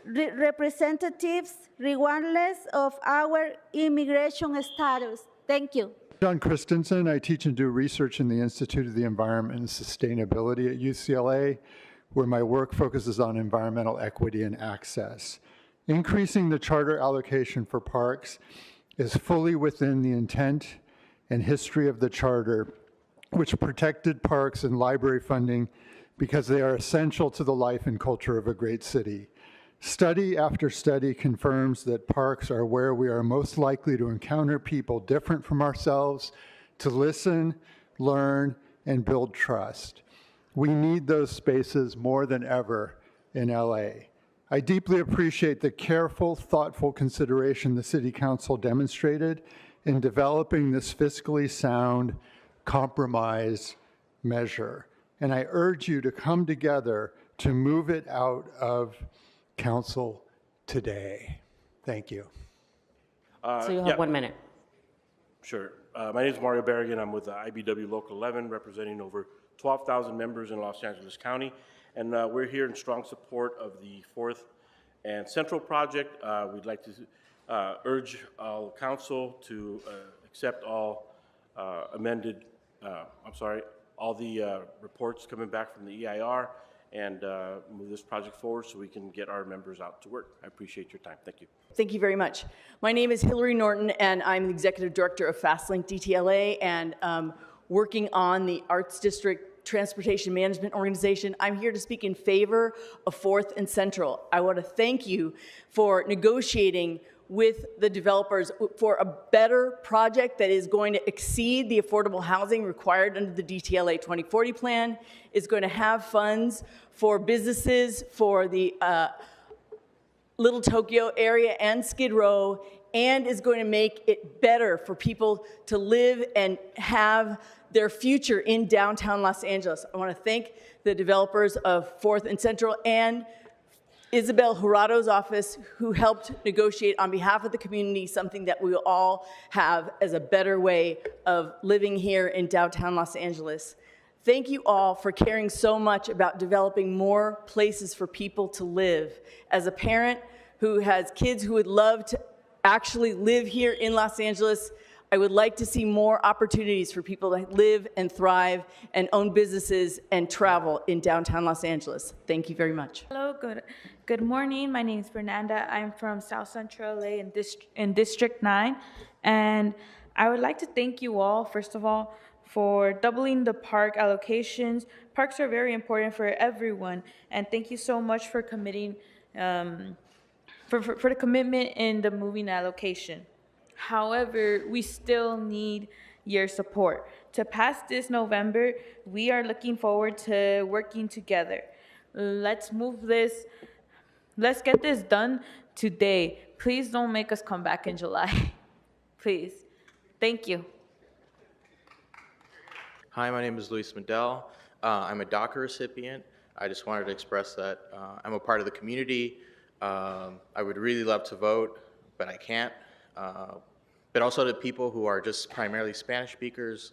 Y: representatives regardless of our immigration status. Thank you.
A: John Christensen. I teach and do research in the Institute of the Environment and Sustainability at UCLA, where my work focuses on environmental equity and access. Increasing the charter allocation for parks is fully within the intent and history of the charter, which protected parks and library funding because they are essential to the life and culture of a great city. Study after study confirms that parks are where we are most likely to encounter people different from ourselves, to listen, learn, and build trust. We need those spaces more than ever in LA. I deeply appreciate the careful, thoughtful consideration the City Council demonstrated in developing this fiscally sound compromise measure. And I urge you to come together to move it out of Council today. Thank you.
C: So you'll have 1 minute.
G: Sure. My name is Mario Berrigan. I'm with the IBW Local 11, representing over 12,000 members in Los Angeles County. And we're here in strong support of the 4th and Central project. We'd like to urge all council to accept all all the reports coming back from the EIR and move this project forward so we can get our members out to work. I appreciate your time. Thank you.
H: Thank you very much. My name is Hillary Norton, and I'm the Executive Director of FastLink DTLA, and working on the Arts District Transportation Management Organization. I'm here to speak in favor of 4th and Central. I want to thank you for negotiating with the developers for a better project that is going to exceed the affordable housing required under the DTLA 2040 plan, is going to have funds for businesses, for the Little Tokyo area and Skid Row, and is going to make it better for people to live and have their future in downtown Los Angeles. I want to thank the developers of 4th and Central and Isabel Jurado's office, who helped negotiate on behalf of the community something that we will all have as a better way of living here in downtown Los Angeles. Thank you all for caring so much about developing more places for people to live. As a parent who has kids who would love to actually live here in Los Angeles, I would like to see more opportunities for people to live and thrive and own businesses and travel in downtown Los Angeles. Thank you very much.
I: Hello, good morning. My name is Fernanda. I'm from South Central LA in District 9. And I would like to thank you all, first of all, for doubling the park allocations. Parks are very important for everyone. And thank you so much for committing, for the commitment in the moving allocation. However, we still need your support. To pass this November, we are looking forward to working together. Let's move this, let's get this done today. Please don't make us come back in July. Please. Thank you.
J: Hi, my name is Luis Medel. I'm a DACA recipient. I just wanted to express that I'm a part of the community. I would really love to vote, but I can't. But also to people who are just primarily Spanish speakers,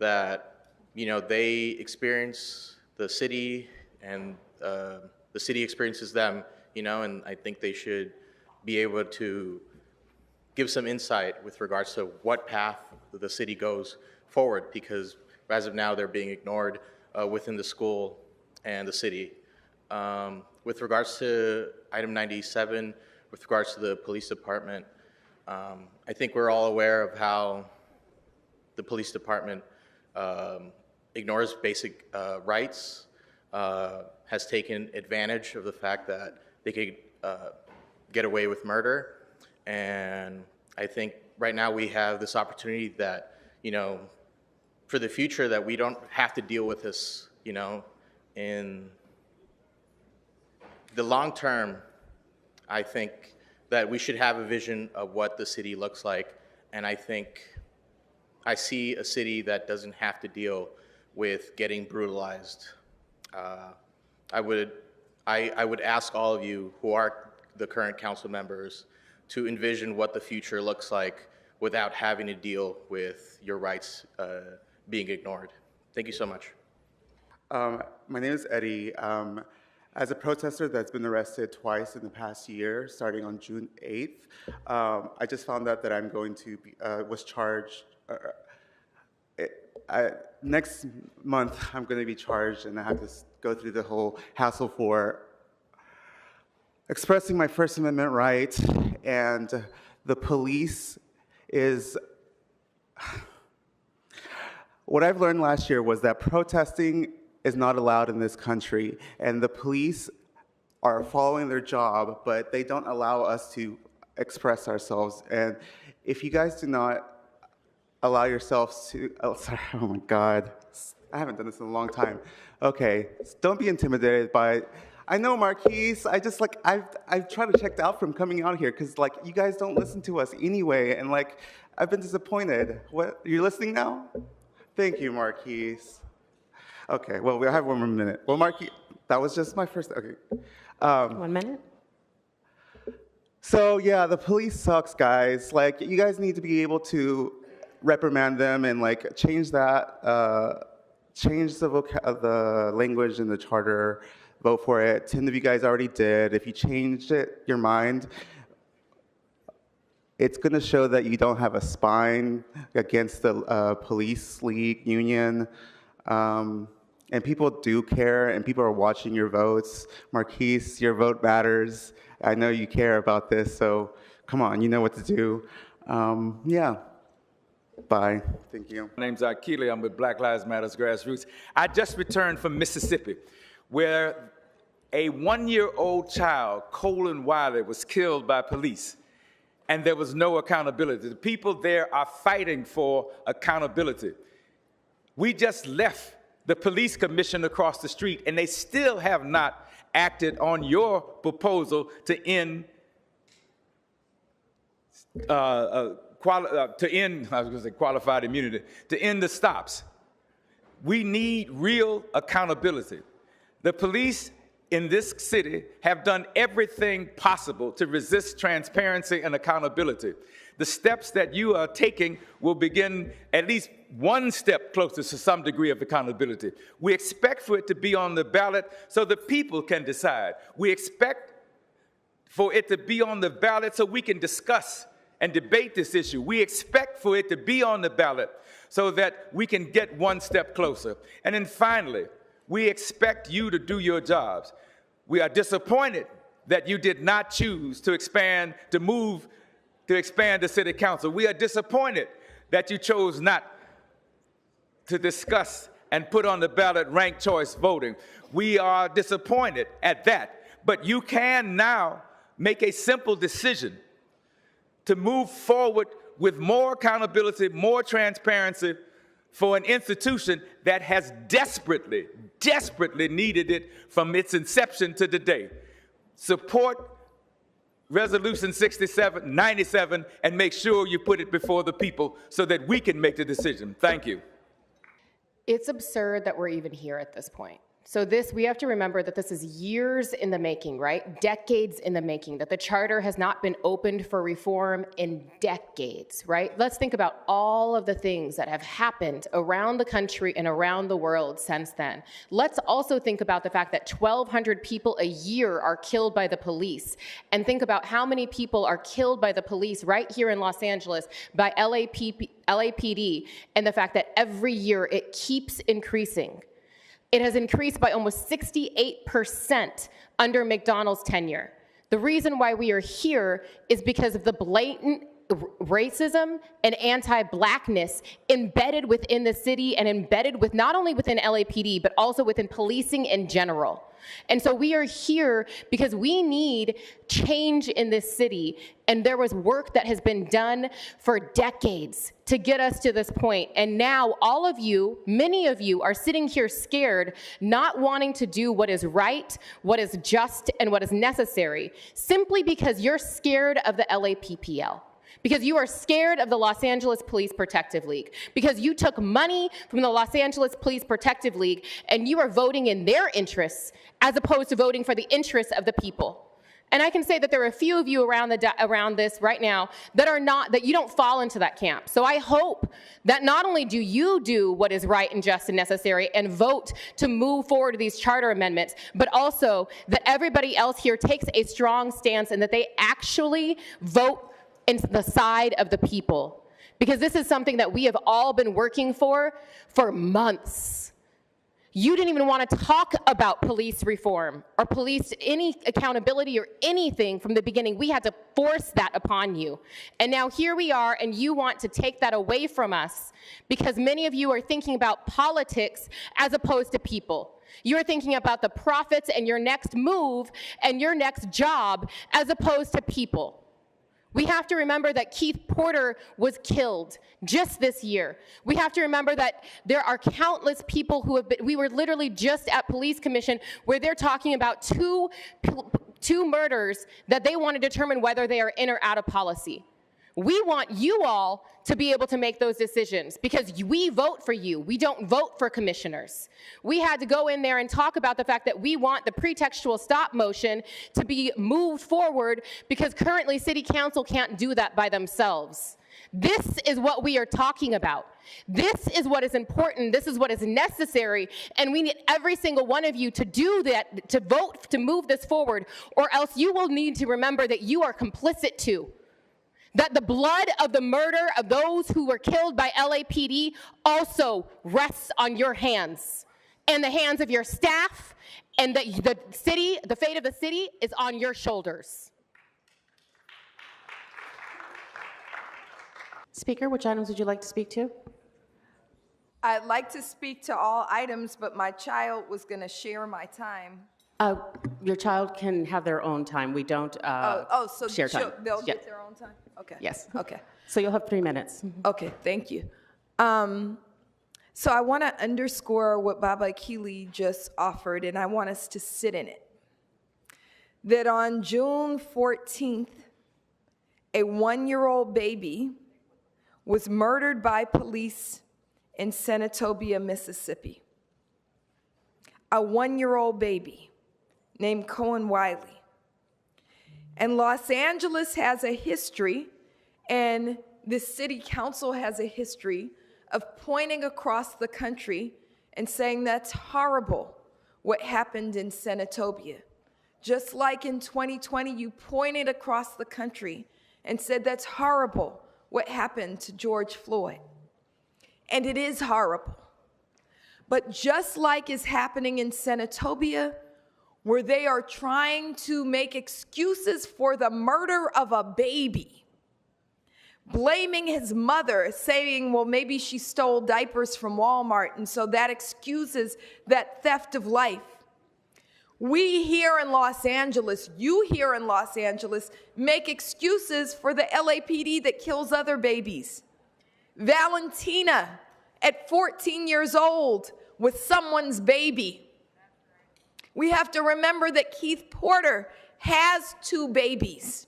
J: that, you know, they experience the city and the city experiences them, you know, and I think they should be able to give some insight with regards to what path the city goes forward, because as of now, they're being ignored within the school and the city. With regards to item 97, with regards to the police department, I think we're all aware of how the police department ignores basic rights, has taken advantage of the fact that they could get away with murder. And I think right now we have this opportunity that, you know, for the future, that we don't have to deal with this, you know, in the long term. I think that we should have a vision of what the city looks like. And I think I see a city that doesn't have to deal with getting brutalized. I would ask all of you who are the current council members to envision what the future looks like without having to deal with your rights being ignored. Thank you so much.
Z: My name is Eddie.
D: As a protester that's been arrested twice in the past year, starting on June 8th, I just found out that I'm going to be, was charged, next month I'm going to be charged, and I have to go through the whole hassle for expressing my First Amendment right, and the police is, what I've learned last year was that protesting is not allowed in this country, and the police are following their job, but they don't allow us to express ourselves. And if you guys do not allow yourselves to, oh my God, I haven't done this in a long time. Okay, don't be intimidated by, I know Marquise, I've tried to check out from coming out here, because like, you guys don't listen to us anyway, and like, I've been disappointed. What, you're listening now? Thank you, Marquise. Okay, well, we have 1 more minute. Well, Marquis, that was just my first, okay.
C: 1 minute?
D: So yeah, the police sucks, guys. Like, you guys need to be able to reprimand them and like change that, change the language in the charter, vote for it. 10 of you guys already did. If you changed it, your mind, it's gonna show that you don't have a spine against the police league union. And people do care, and people are watching your votes. Marquise, your vote matters. I know you care about this, so come on, you know what to do. Yeah, bye, thank you.
K: My name's Akili, I'm with Black Lives Matters Grassroots. I just returned from Mississippi, where a 1-year-old child, Colin Wiley, was killed by police, and there was no accountability. The people there are fighting for accountability. We just left the police commission across the street, and they still have not acted on your proposal to end qualified immunity, to end the stops. We need real accountability. The police in this city have done everything possible to resist transparency and accountability. The steps that you are taking will begin at least one step closer to some degree of accountability. We expect for it to be on the ballot so the people can decide. We expect for it to be on the ballot so we can discuss and debate this issue. We expect for it to be on the ballot so that we can get one step closer. And then finally, we expect you to do your jobs. We are disappointed that you did not choose to expand the city council. We are disappointed that you chose not to discuss and put on the ballot ranked choice voting. We are disappointed at that. But you can now make a simple decision to move forward with more accountability, more transparency for an institution that has desperately, desperately needed it from its inception to today. Support Resolution 97, and make sure you put it before the people so that we can make the decision. Thank you.
L: It's absurd that we're even here at this point. So we have to remember that this is years in the making, right? Decades in the making, that the charter has not been opened for reform in decades, right? Let's think about all of the things that have happened around the country and around the world since then. Let's also think about the fact that 1,200 people a year are killed by the police, and think about how many people are killed by the police right here in Los Angeles by LAPD, and the fact that every year it keeps increasing. It has increased by almost 68% under McDonald's tenure. The reason why we are here is because of the blatant racism and anti-Blackness embedded within the city and embedded with not only within LAPD, but also within policing in general. And so we are here because we need change in this city, and there was work that has been done for decades to get us to this point. And now all of you, many of you, are sitting here scared, not wanting to do what is right, what is just, and what is necessary, simply because you're scared of the LAPPL. Because you are scared of the Los Angeles Police Protective League, because you took money from the Los Angeles Police Protective League and you are voting in their interests as opposed to voting for the interests of the people. And I can say that there are a few of you around this right now that you don't fall into that camp. So I hope that not only do you do what is right and just and necessary and vote to move forward these charter amendments, but also that everybody else here takes a strong stance and that they actually vote in the side of the people. Because this is something that we have all been working for months. You didn't even want to talk about police reform or police any accountability or anything from the beginning. We had to force that upon you. And now here we are, and you want to take that away from us because many of you are thinking about politics as opposed to people. You're thinking about the profits and your next move and your next job as opposed to people. We have to remember that Keith Porter was killed just this year. We have to remember that there are countless people who have been, we were literally just at Police Commission where they're talking about two murders that they want to determine whether they are in or out of policy. We want you all to be able to make those decisions because we vote for you. We don't vote for commissioners. We had to go in there and talk about the fact that we want the pretextual stop motion to be moved forward because currently City Council can't do that by themselves. This is what we are talking about. This is what is important. This is what is necessary. And we need every single one of you to do that, to vote to move this forward, or else you will need to remember that you are complicit too. That the blood of the murder of those who were killed by LAPD also rests on your hands and the hands of your staff, and the fate of the city is on your shoulders.
C: Speaker, which items would you like to speak to?
M: I'd like to speak to all items, but my child was going to share my time.
C: Your child can have their own time. We don't
M: So
C: share time.
M: they'll get their own time? Okay.
C: Yes.
M: Okay.
C: So you'll have 3 minutes.
M: Okay, thank you. So I want to underscore what Baba Akili just offered, and I want us to sit in it. That on June 14th, a 1-year-old baby was murdered by police in Senatobia, Mississippi. A 1-year-old baby named Cohen Wiley. And Los Angeles has a history, and the city council has a history of pointing across the country and saying that's horrible what happened in Senatobia. Just like in 2020, you pointed across the country and said that's horrible what happened to George Floyd. And it is horrible. But just like is happening in Senatobia, where they are trying to make excuses for the murder of a baby, blaming his mother, saying, well, maybe she stole diapers from Walmart, and so that excuses that theft of life. We here in Los Angeles, you here in Los Angeles, make excuses for the LAPD that kills other babies. Valentina, at 14 years old, with someone's baby. We have to remember that Keith Porter has 2 babies.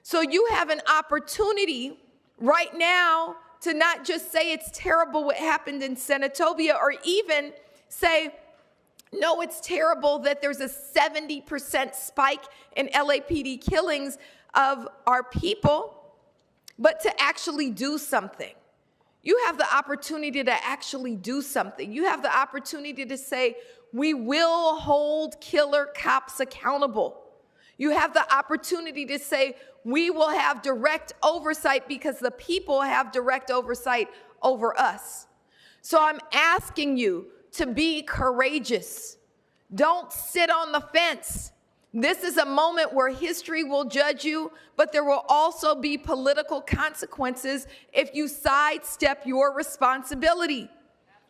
M: So you have an opportunity right now to not just say it's terrible what happened in Senatobia, or even say, no, it's terrible that there's a 70% spike in LAPD killings of our people, but to actually do something. You have the opportunity to actually do something. You have the opportunity to say, we will hold killer cops accountable. You have the opportunity to say, we will have direct oversight because the people have direct oversight over us. So I'm asking you to be courageous. Don't sit on the fence. This is a moment where history will judge you, but there will also be political consequences if you sidestep your responsibility.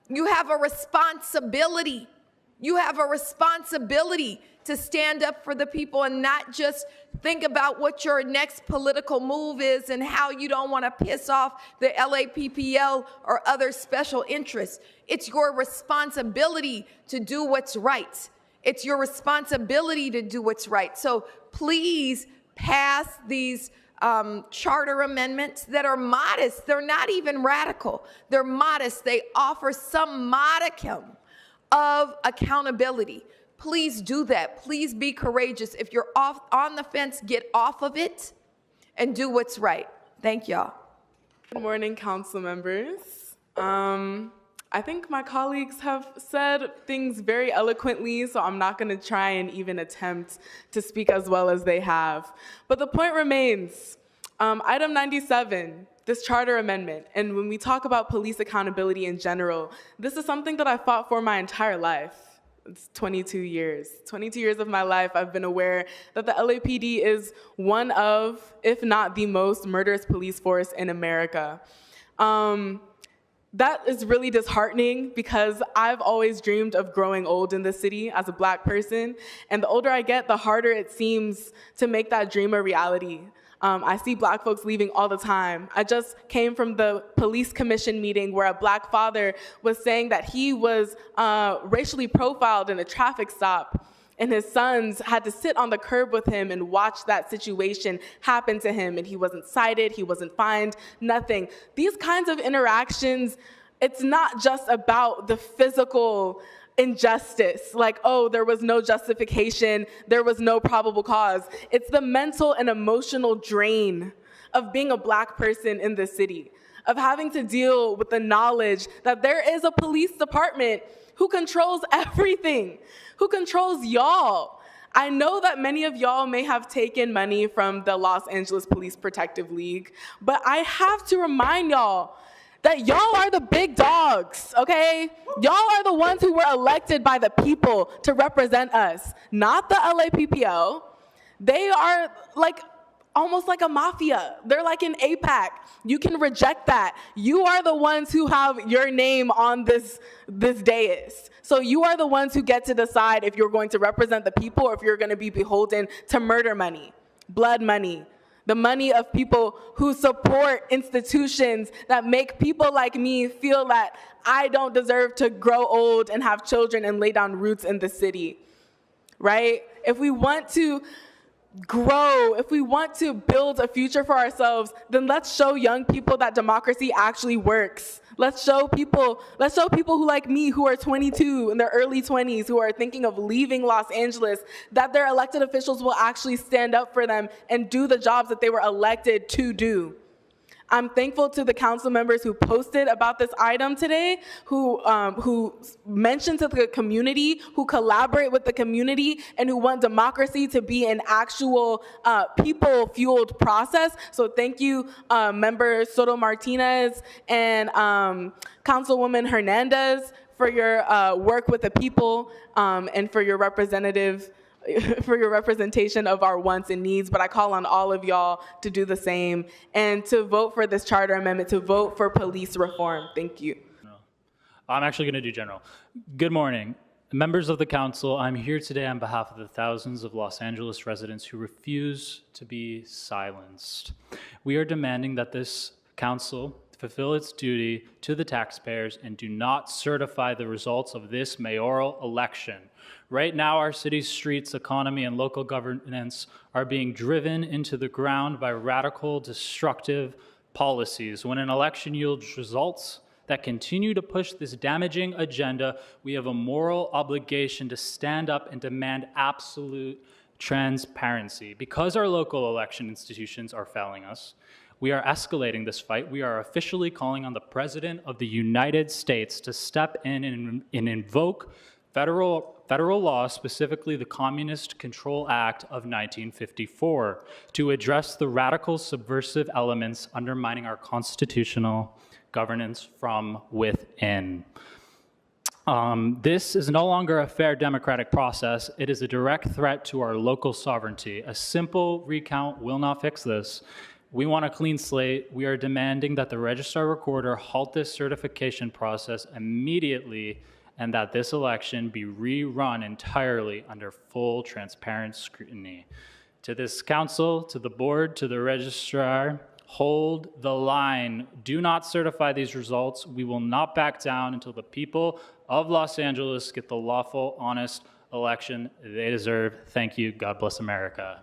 M: You have a responsibility. You have a responsibility to stand up for the people and not just think about what your next political move is and how you don't want to piss off the LAPPL or other special interests. It's your responsibility to do what's right. It's your responsibility to do what's right. So please pass these charter amendments that are modest. They're not even radical. They're modest. They offer some modicum of accountability. please do that. Please be courageous. If you're on the fence, get off of it and do what's right. Thank y'all.
N: Good morning, council members. I think my colleagues have said things very eloquently, so I'm not going to try and even attempt to speak as well as they have. But the point remains, item 97, this charter amendment, and when we talk about police accountability in general, this is something that I fought for my entire life. It's 22 years. 22 years of my life, I've been aware that the LAPD is one of, if not the most murderous police force in America. That is really disheartening because I've always dreamed of growing old in the city as a Black person, and the older I get, the harder it seems to make that dream a reality. I see Black folks leaving all the time. I just came from the police commission meeting where a Black father was saying that he was racially profiled in a traffic stop, and his sons had to sit on the curb with him and watch that situation happen to him, and he wasn't cited, he wasn't fined, nothing. These kinds of interactions, it's not just about the physical injustice, like, oh, there was no justification, there was no probable cause. It's the mental and emotional drain of being a Black person in the city, of having to deal with the knowledge that there is a police department who controls everything, who controls y'all. I know that many of y'all may have taken money from the Los Angeles Police Protective League, but I have to remind y'all that y'all are the big dogs, okay? Y'all are the ones who were elected by the people to represent us, not the LAPPO. They are like almost like a mafia. They're like an AIPAC. You can reject that. You are the ones who have your name on this dais. So you are the ones who get to decide if you're going to represent the people or if you're going to be beholden to murder money, blood money, the money of people who support institutions that make people like me feel that I don't deserve to grow old and have children and lay down roots in the city, right? If we want to grow, if we want to build a future for ourselves, then let's show young people that democracy actually works. Let's show people who like me, who are 22 in their early 20s, who are thinking of leaving Los Angeles, that their elected officials will actually stand up for them and do the jobs that they were elected to do. I'm thankful to the council members who posted about this item today, who mentioned to the community, who collaborate with the community, and who want democracy to be an actual people-fueled process. So thank you, Member Soto Martinez and Councilwoman Hernandez, for your work with the people and for your representation of our wants and needs, but I call on all of y'all to do the same and to vote for this charter amendment, to vote for police reform. Thank you.
P: I'm actually going to do general. Good morning. Members of the council, I'm here today on behalf of the thousands of Los Angeles residents who refuse to be silenced. We are demanding that this council fulfill its duty to the taxpayers and do not certify the results of this mayoral election. Right now, our city's streets, economy, and local governance are being driven into the ground by radical, destructive policies. When an election yields results that continue to push this damaging agenda, we have a moral obligation to stand up and demand absolute transparency. Because our local election institutions are failing us, we are escalating this fight. We are officially calling on the President of the United States to step in and invoke federal law, specifically the Communist Control Act of 1954, to address the radical subversive elements undermining our constitutional governance from within. This is no longer a fair democratic process. It is a direct threat to our local sovereignty. A simple recount will not fix this. We want a clean slate. We are demanding that the registrar recorder halt this certification process immediately and that this election be rerun entirely under full transparent scrutiny. To this council, to the board, to the registrar, hold the line. Do not certify these results. We will not back down until the people of Los Angeles get the lawful, honest election they deserve. Thank you. God bless America.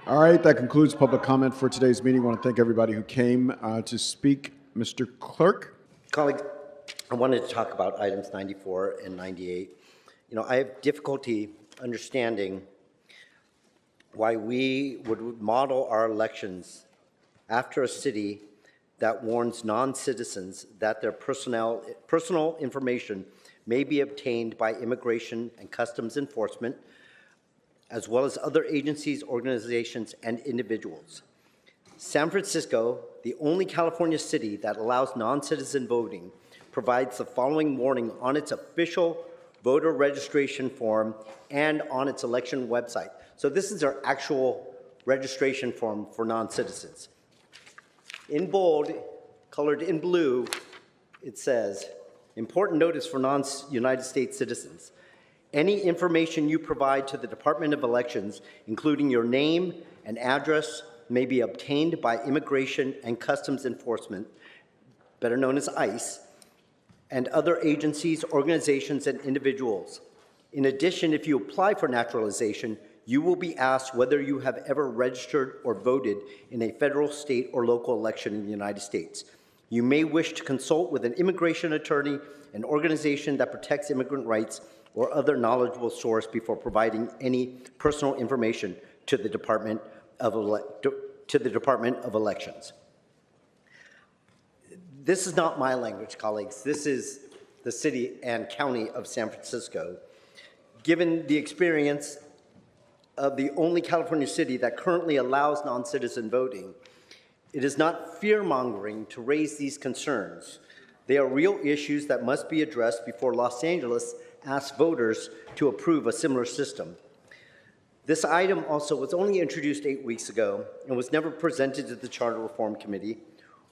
Q: All right, that concludes public comment for today's meeting. I want to thank everybody who came to speak. Mr. Clerk.
R: Colleagues,
O: I wanted to talk about items 94 and 98. You know, I have difficulty understanding why we would model our elections after a city that warns non-citizens that their personal information may be obtained by Immigration and Customs Enforcement, as well as other agencies, organizations, and individuals. San Francisco, the only California city that allows non-citizen voting, provides the following warning on its official voter registration form and on its election website. So this is our actual registration form for non-citizens. In bold, colored in blue, it says, important notice for non-United States citizens. Any information you provide to the Department of Elections, including your name and address, may be obtained by Immigration and Customs Enforcement, better known as ICE, and other agencies, organizations, and individuals. In addition, if you apply for naturalization, you will be asked whether you have ever registered or voted in a federal, state, or local election in the United States. You may wish to consult with an immigration attorney, an organization that protects immigrant rights, or other knowledgeable source before providing any personal information to the Department of Elections. This is not my language, colleagues. This is the city and county of San Francisco. Given the experience of the only California city that currently allows non-citizen voting, it is not fear-mongering to raise these concerns. They are real issues that must be addressed before Los Angeles asks voters to approve a similar system. This item also was only introduced 8 weeks ago and was never presented to the Charter Reform Committee.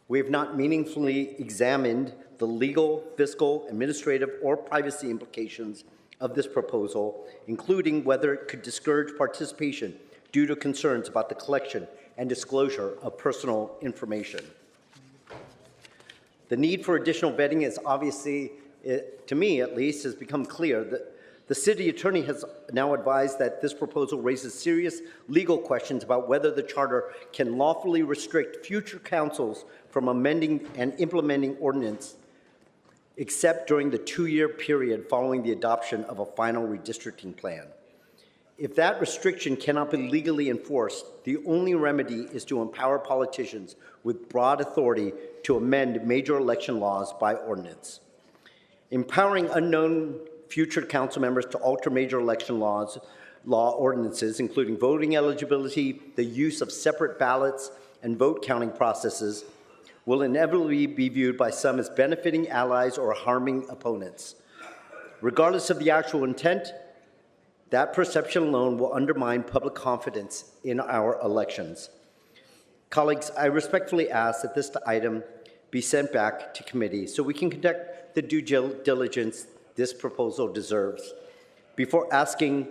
O: We have not meaningfully examined the legal, fiscal, administrative, or privacy implications of this proposal, including whether it could discourage participation due to concerns about the collection and disclosure of personal information. The need for additional vetting is obviously, to me at least, has become clear. That the city attorney has now advised that this proposal raises serious legal questions about whether the charter can lawfully restrict future councils from amending and implementing ordinance except during the 2-year period following the adoption of a final redistricting plan. If that restriction cannot be legally enforced, the only remedy is to empower politicians with broad authority to amend major election laws by ordinance. Empowering unknown future council members to alter major election law ordinances, including voting eligibility, the use of separate ballots, and vote counting processes, will inevitably be viewed by some as benefiting allies or harming opponents. Regardless of the actual intent, that perception alone will undermine public confidence in our elections. Colleagues, I respectfully ask that this item be sent back to committee so we can conduct the due diligence this proposal deserves. Before asking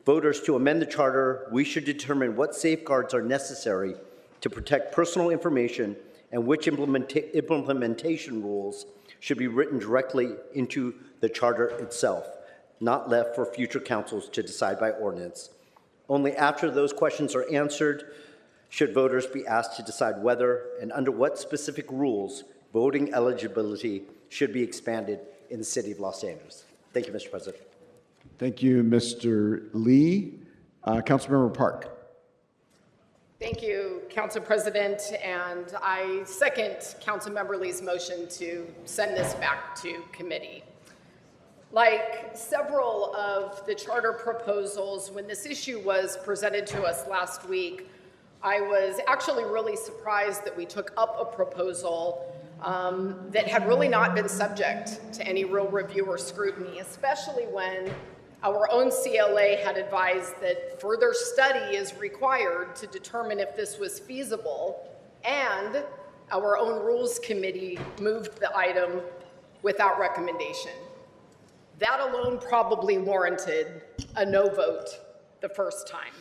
O: voters to amend the charter, we should determine what safeguards are necessary to protect personal information and which implementation rules should be written directly into the charter itself, not left for future councils to decide by ordinance. Only after those questions are answered should voters be asked to decide whether and under what specific rules voting eligibility should be expanded in the city of Los Angeles. Thank you, Mr. President.
Q: Thank you, Mr. Lee. Councilmember Park.
L: Thank you, Council President, and I second Councilmember Lee's motion to send this back to committee. Like several of the charter proposals, when this issue was presented to us last week, I was actually really surprised that we took up a proposal that had really not been subject to any real review or scrutiny, especially when our own CLA had advised that further study is required to determine if this was feasible, and our own Rules Committee moved the item without recommendation. That alone probably warranted a no vote the first time.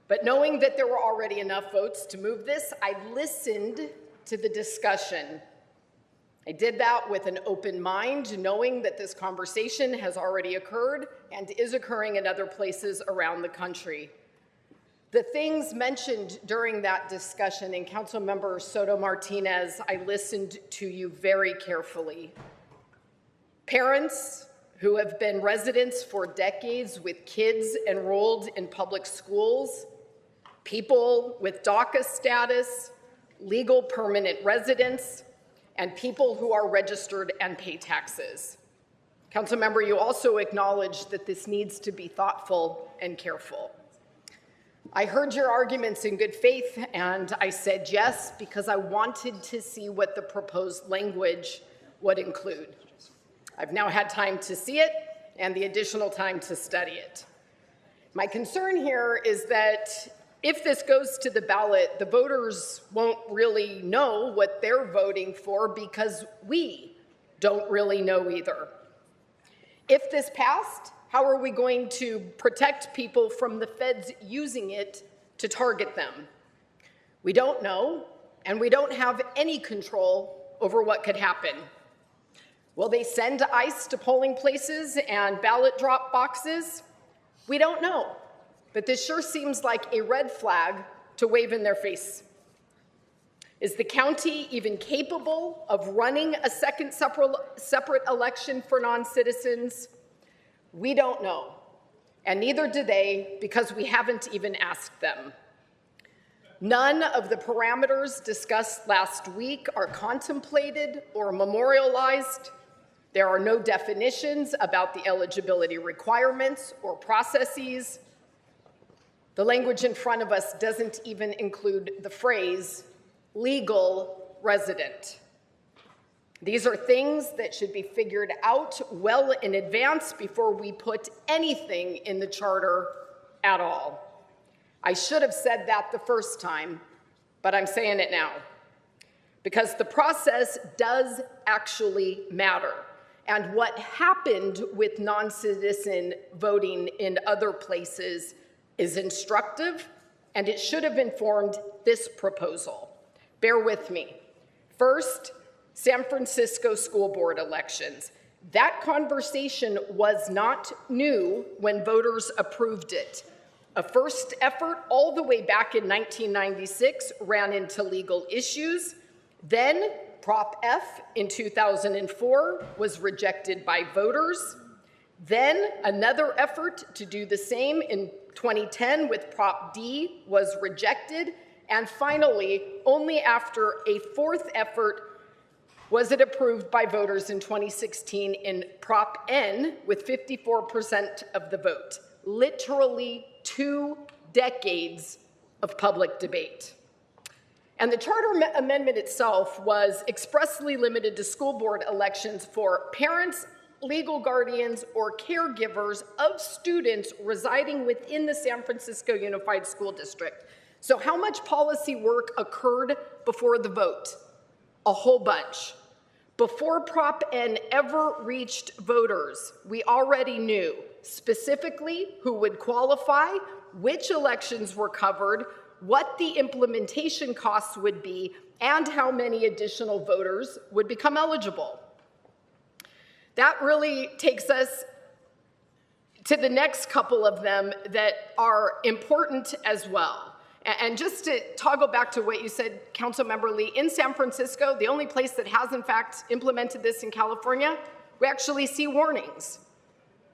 L: But knowing that there were already enough votes to move this, I listened to the discussion. I did that with an open mind, knowing that this conversation has already occurred and is occurring in other places around the country. The things mentioned during that discussion, and Councilmember Soto Martinez, I listened to you very carefully.
E: Parents who have been residents for decades with kids enrolled in public schools, people with DACA status, legal permanent residents, and people who are registered and pay taxes. Councilmember, you also acknowledge that this needs to be thoughtful and careful. I heard your arguments in good faith, and I said yes because I wanted to see what the proposed language would include. I've now had time to see it and the additional time to study it. My concern here is that if this goes to the ballot, the voters won't really know what they're voting for because we don't really know either. If this passed, how are we going to protect people from the feds using it to target them? We don't know, and we don't have any control over what could happen. Will they send ICE to polling places and ballot drop boxes? We don't know, but this sure seems like a red flag to wave in their face. Is the county even capable of running a second separate election for non-citizens? We don't know, and neither do they because we haven't even asked them. None of the parameters discussed last week are contemplated or memorialized. There are no definitions about the eligibility requirements or processes. The language in front of us doesn't even include the phrase legal resident. These are things that should be figured out well in advance before we put anything in the charter at all. I should have said that the first time, but I'm saying it now, because the process does actually matter. And what happened with non-citizen voting in other places is instructive, and it should have informed this proposal. Bear with me. First, San Francisco school board elections. That conversation was not new when voters approved it. A first effort all the way back in 1996 ran into legal issues. Then Prop F in 2004 was rejected by voters. Then another effort to do the same in 2010 with Prop D was rejected. And finally, only after a fourth effort was it approved by voters in 2016 in Prop N with 54% of the vote. Literally 2 decades of public debate. And the charter amendment itself was expressly limited to school board elections for parents, legal guardians, or caregivers of students residing within the San Francisco Unified School District. So how much policy work occurred before the vote? A whole bunch. Before Prop N ever reached voters, we already knew specifically who would qualify, which elections were covered, what the implementation costs would be, and how many additional voters would become eligible. That really takes us to the next couple of them that are important as well. And just to toggle back to what you said, Councilmember Lee, in San Francisco, the only place that has in fact implemented this in California, we actually see warnings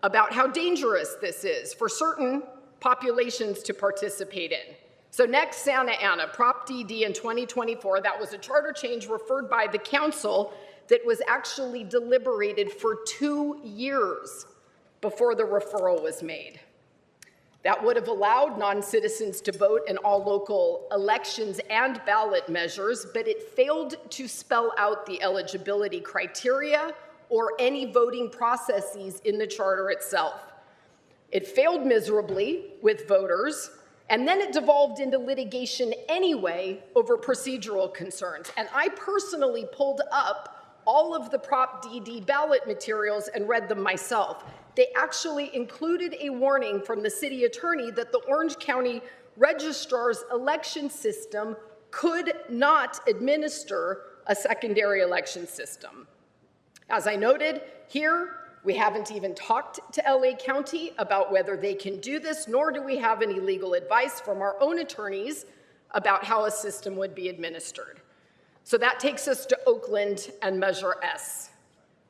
E: about how dangerous this is for certain populations to participate in. So next, Santa Ana, Prop DD in 2024, that was a charter change referred by the council that was actually deliberated for 2 years before the referral was made. That would have allowed non-citizens to vote in all local elections and ballot measures, but it failed to spell out the eligibility criteria or any voting processes in the charter itself. It failed miserably with voters, and then it devolved into litigation anyway over procedural concerns. And I personally pulled up all of the Prop DD ballot materials and read them myself. They actually included a warning from the city attorney that the Orange County Registrar's election system could not administer a secondary election system. As I noted, here we haven't even talked to LA County about whether they can do this, nor do we have any legal advice from our own attorneys about how a system would be administered. So that takes us to Oakland and Measure S.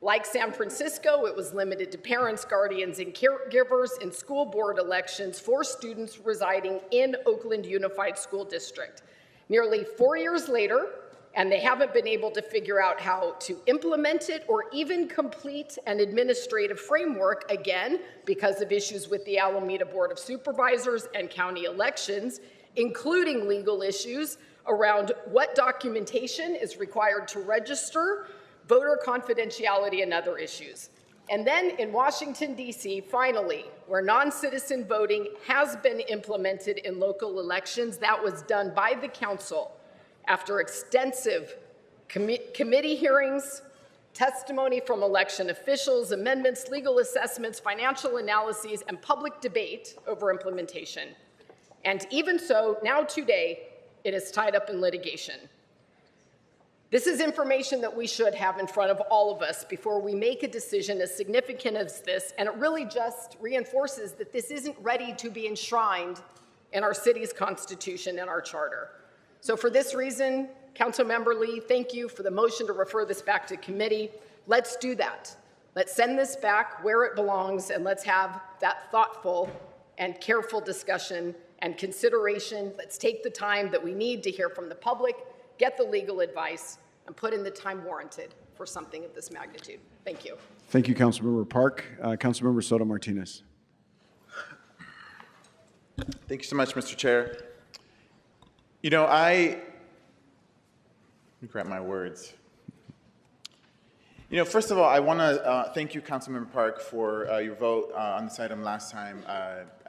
E: Like San Francisco, it was limited to parents, guardians, and caregivers in school board elections for students residing in Oakland Unified School District. Nearly 4 years later, and they haven't been able to figure out how to implement it or even complete an administrative framework, again, because of issues with the Alameda Board of Supervisors and county elections, including legal issues around what documentation is required to register, voter confidentiality, and other issues. And then in Washington, D.C., finally, where non-citizen voting has been implemented in local elections, that was done by the council after extensive committee hearings, testimony from election officials, amendments, legal assessments, financial analyses, and public debate over implementation. And even so, now today, it is tied up in litigation. This is information that we should have in front of all of us before we make a decision as significant as this, and it really just reinforces that this isn't ready to be enshrined in our city's constitution and our charter. So for this reason, Councilmember Lee, thank you for the motion to refer this back to committee. Let's do that. Let's send this back where it belongs, and let's have that thoughtful and careful discussion and consideration. Let's take the time that we need to hear from the public, get the legal advice, and put in the time warranted for something of this magnitude. Thank you.
Q: Thank you, Councilmember Park. Councilmember Soto Martinez.
R: Thank you so much, Mr. Chair. You know, let me grab my words. You know, first of all, I want to thank you, Councilmember Park, for your vote on this item last time.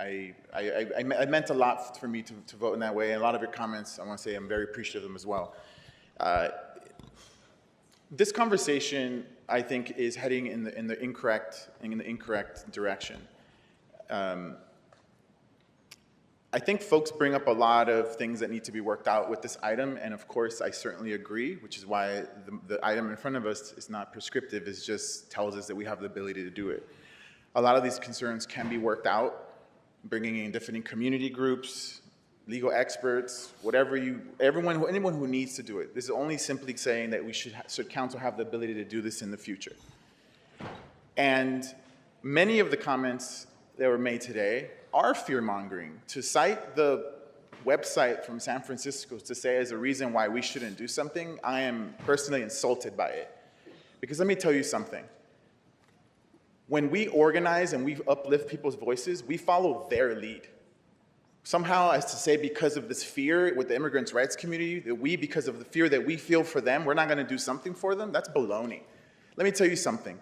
R: It meant a lot for me to vote in that way, and a lot of your comments, I want to say I'm very appreciative of them as well. This conversation, I think, is heading in the incorrect direction. I think folks bring up a lot of things that need to be worked out with this item, and of course, I certainly agree, which is why the item in front of us is not prescriptive, it just tells us that we have the ability to do it. A lot of these concerns can be worked out, bringing in different community groups, legal experts, anyone who needs to do it. This is only simply saying that should council have the ability to do this in the future. And many of the comments that were made today are fear-mongering. To cite the website from San Francisco to say as a reason why we shouldn't do something, I am personally insulted by it. Because let me tell you something. When we organize and we uplift people's voices, we follow their lead. Somehow, as to say because of this fear with the immigrants' rights community, that we, because of the fear that we feel for them, we're not going to do something for them, that's baloney. Let me tell you something.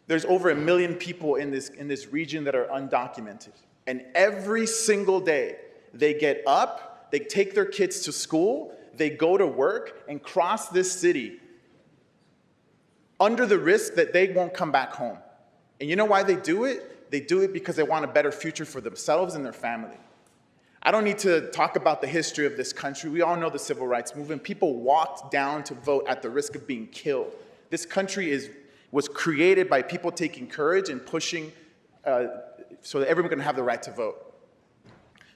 R: There's over 1 million people in this region that are undocumented. And every single day, they get up, they take their kids to school, they go to work, and cross this city under the risk that they won't come back home. And you know why they do it? They do it because they want a better future for themselves and their family. I don't need to talk about the history of this country. We all know the civil rights movement. People walked down to vote at the risk of being killed. This country was created by people taking courage and pushing so that everyone can have the right to vote.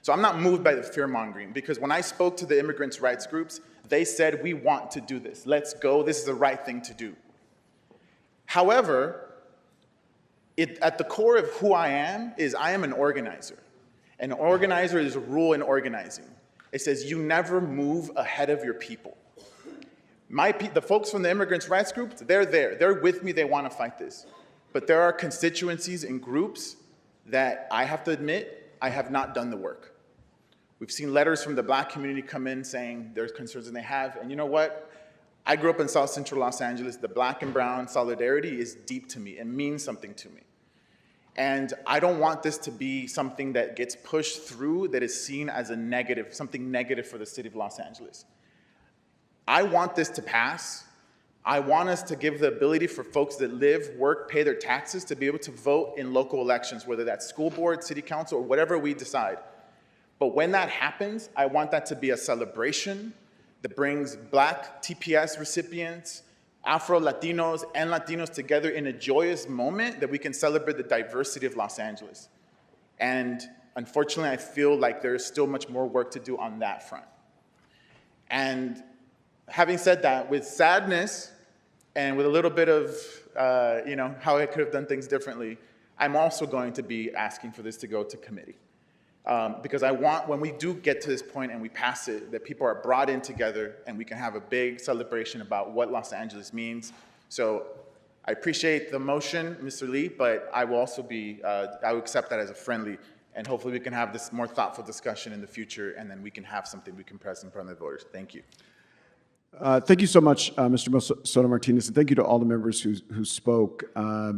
R: So I'm not moved by the fear-mongering, because when I spoke to the immigrants' rights groups, they said, we want to do this. Let's go. This is the right thing to do. However, at the core of who I am is I am an organizer. An organizer is a rule in organizing. It says you never move ahead of your people. The folks from the immigrants' rights group, they're there. They're with me. They want to fight this. But there are constituencies and groups that I have to admit I have not done the work. We've seen letters from the Black community come in saying there's concerns that they have. And you know what? I grew up in South Central Los Angeles. The Black and brown solidarity is deep to me. It means something to me. And I don't want this to be something that gets pushed through that is seen as a negative, something negative for the city of Los Angeles. I want this to pass. I want us to give the ability for folks that live, work, pay their taxes to be able to vote in local elections, whether that's school board, city council, or whatever we decide. But when that happens, I want that to be a celebration that brings Black TPS recipients, Afro-Latinos, and Latinos together in a joyous moment that we can celebrate the diversity of Los Angeles. And unfortunately, I feel like there's still much more work to do on that front. And having said that, with sadness, and with a little bit of, how I could have done things differently, I'm also going to be asking for this to go to committee. Because I want, when we do get to this point and we pass it, that people are brought in together and we can have a big celebration about what Los Angeles means. So I appreciate the motion, Mr. Lee, but I will also be, I will accept that as a friendly, and hopefully we can have this more thoughtful discussion in the future, and then we can have something we can press in front of the voters. Thank you.
Q: Thank you so much, Mr. Soto Martinez, and thank you to all the members who spoke. I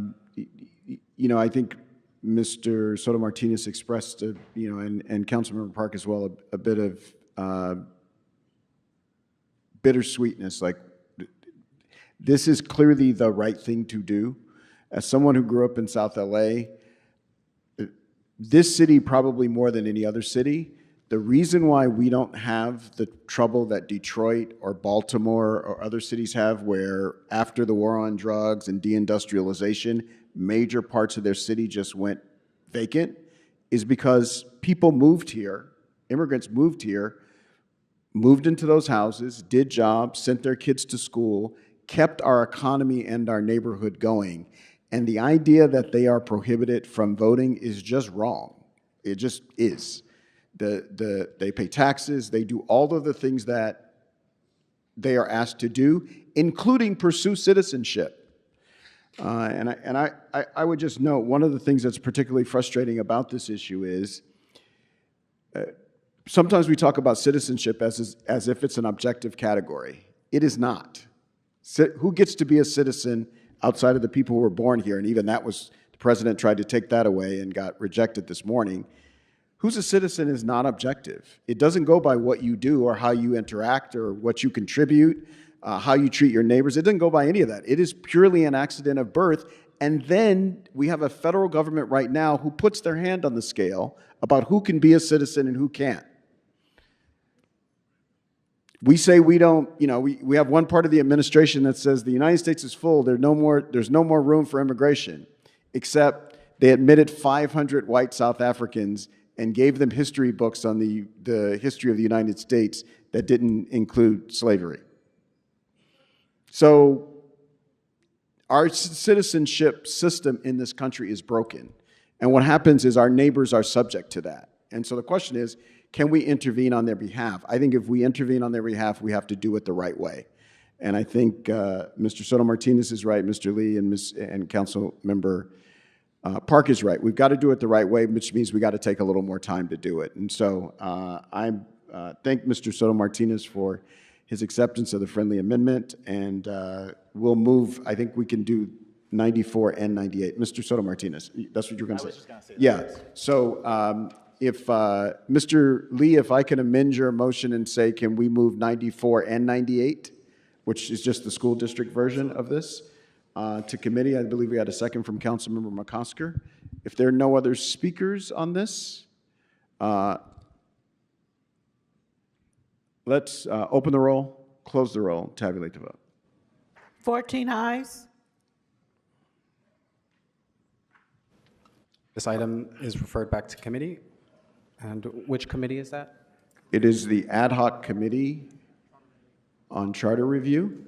Q: think Mr. Soto Martinez expressed, and Councilmember Park as well, a bit of bittersweetness. Like, this is clearly the right thing to do. As someone who grew up in South LA, this city probably more than any other city, the reason why we don't have the trouble that Detroit or Baltimore or other cities have, where after the war on drugs and deindustrialization, major parts of their city just went vacant, is because people moved here, immigrants moved here, moved into those houses, did jobs, sent their kids to school, kept our economy and our neighborhood going. And the idea that they are prohibited from voting is just wrong. It just is. They pay taxes, they do all of the things that they are asked to do, including pursue citizenship. And I would just note, one of the things that's particularly frustrating about this issue is sometimes we talk about citizenship as if it's an objective category. It is not. Who gets to be a citizen outside of the people who were born here? And even that was, the president tried to take that away and got rejected this morning. Who's a citizen is not objective. It doesn't go by what you do or how you interact or what you contribute, how you treat your neighbors. It doesn't go by any of that. It is purely an accident of birth. And then we have a federal government right now who puts their hand on the scale about who can be a citizen and who can't. We say we don't, we have one part of the administration that says the United States is full, there's no more room for immigration, except they admitted 500 white South Africans and gave them history books on the history of the United States that didn't include slavery. So our citizenship system in this country is broken. And what happens is our neighbors are subject to that. And so the question is, can we intervene on their behalf? I think if we intervene on their behalf, we have to do it the right way. And I think Mr. Soto Martinez is right, Mr. Lee and Council Member Park is right. We've got to do it the right way, which means we got to take a little more time to do it. And so I thank Mr. Soto Martinez for his acceptance of the friendly amendment, and we'll move. I think we can do 94 and 98. Mr. Soto Martinez, that's what you were going to say? I was just going to say that. Yeah. So if Mr. Lee, if I can amend your motion and say, can we move 94 and 98, which is just the school district version of this, to committee? I believe we had a second from Councilmember McCosker. If there are no other speakers on this, let's open the roll, close the roll, tabulate the vote.
S: 14 ayes.
T: This item is referred back to committee. And which committee is that?
Q: It is the Ad Hoc Committee on Charter Review.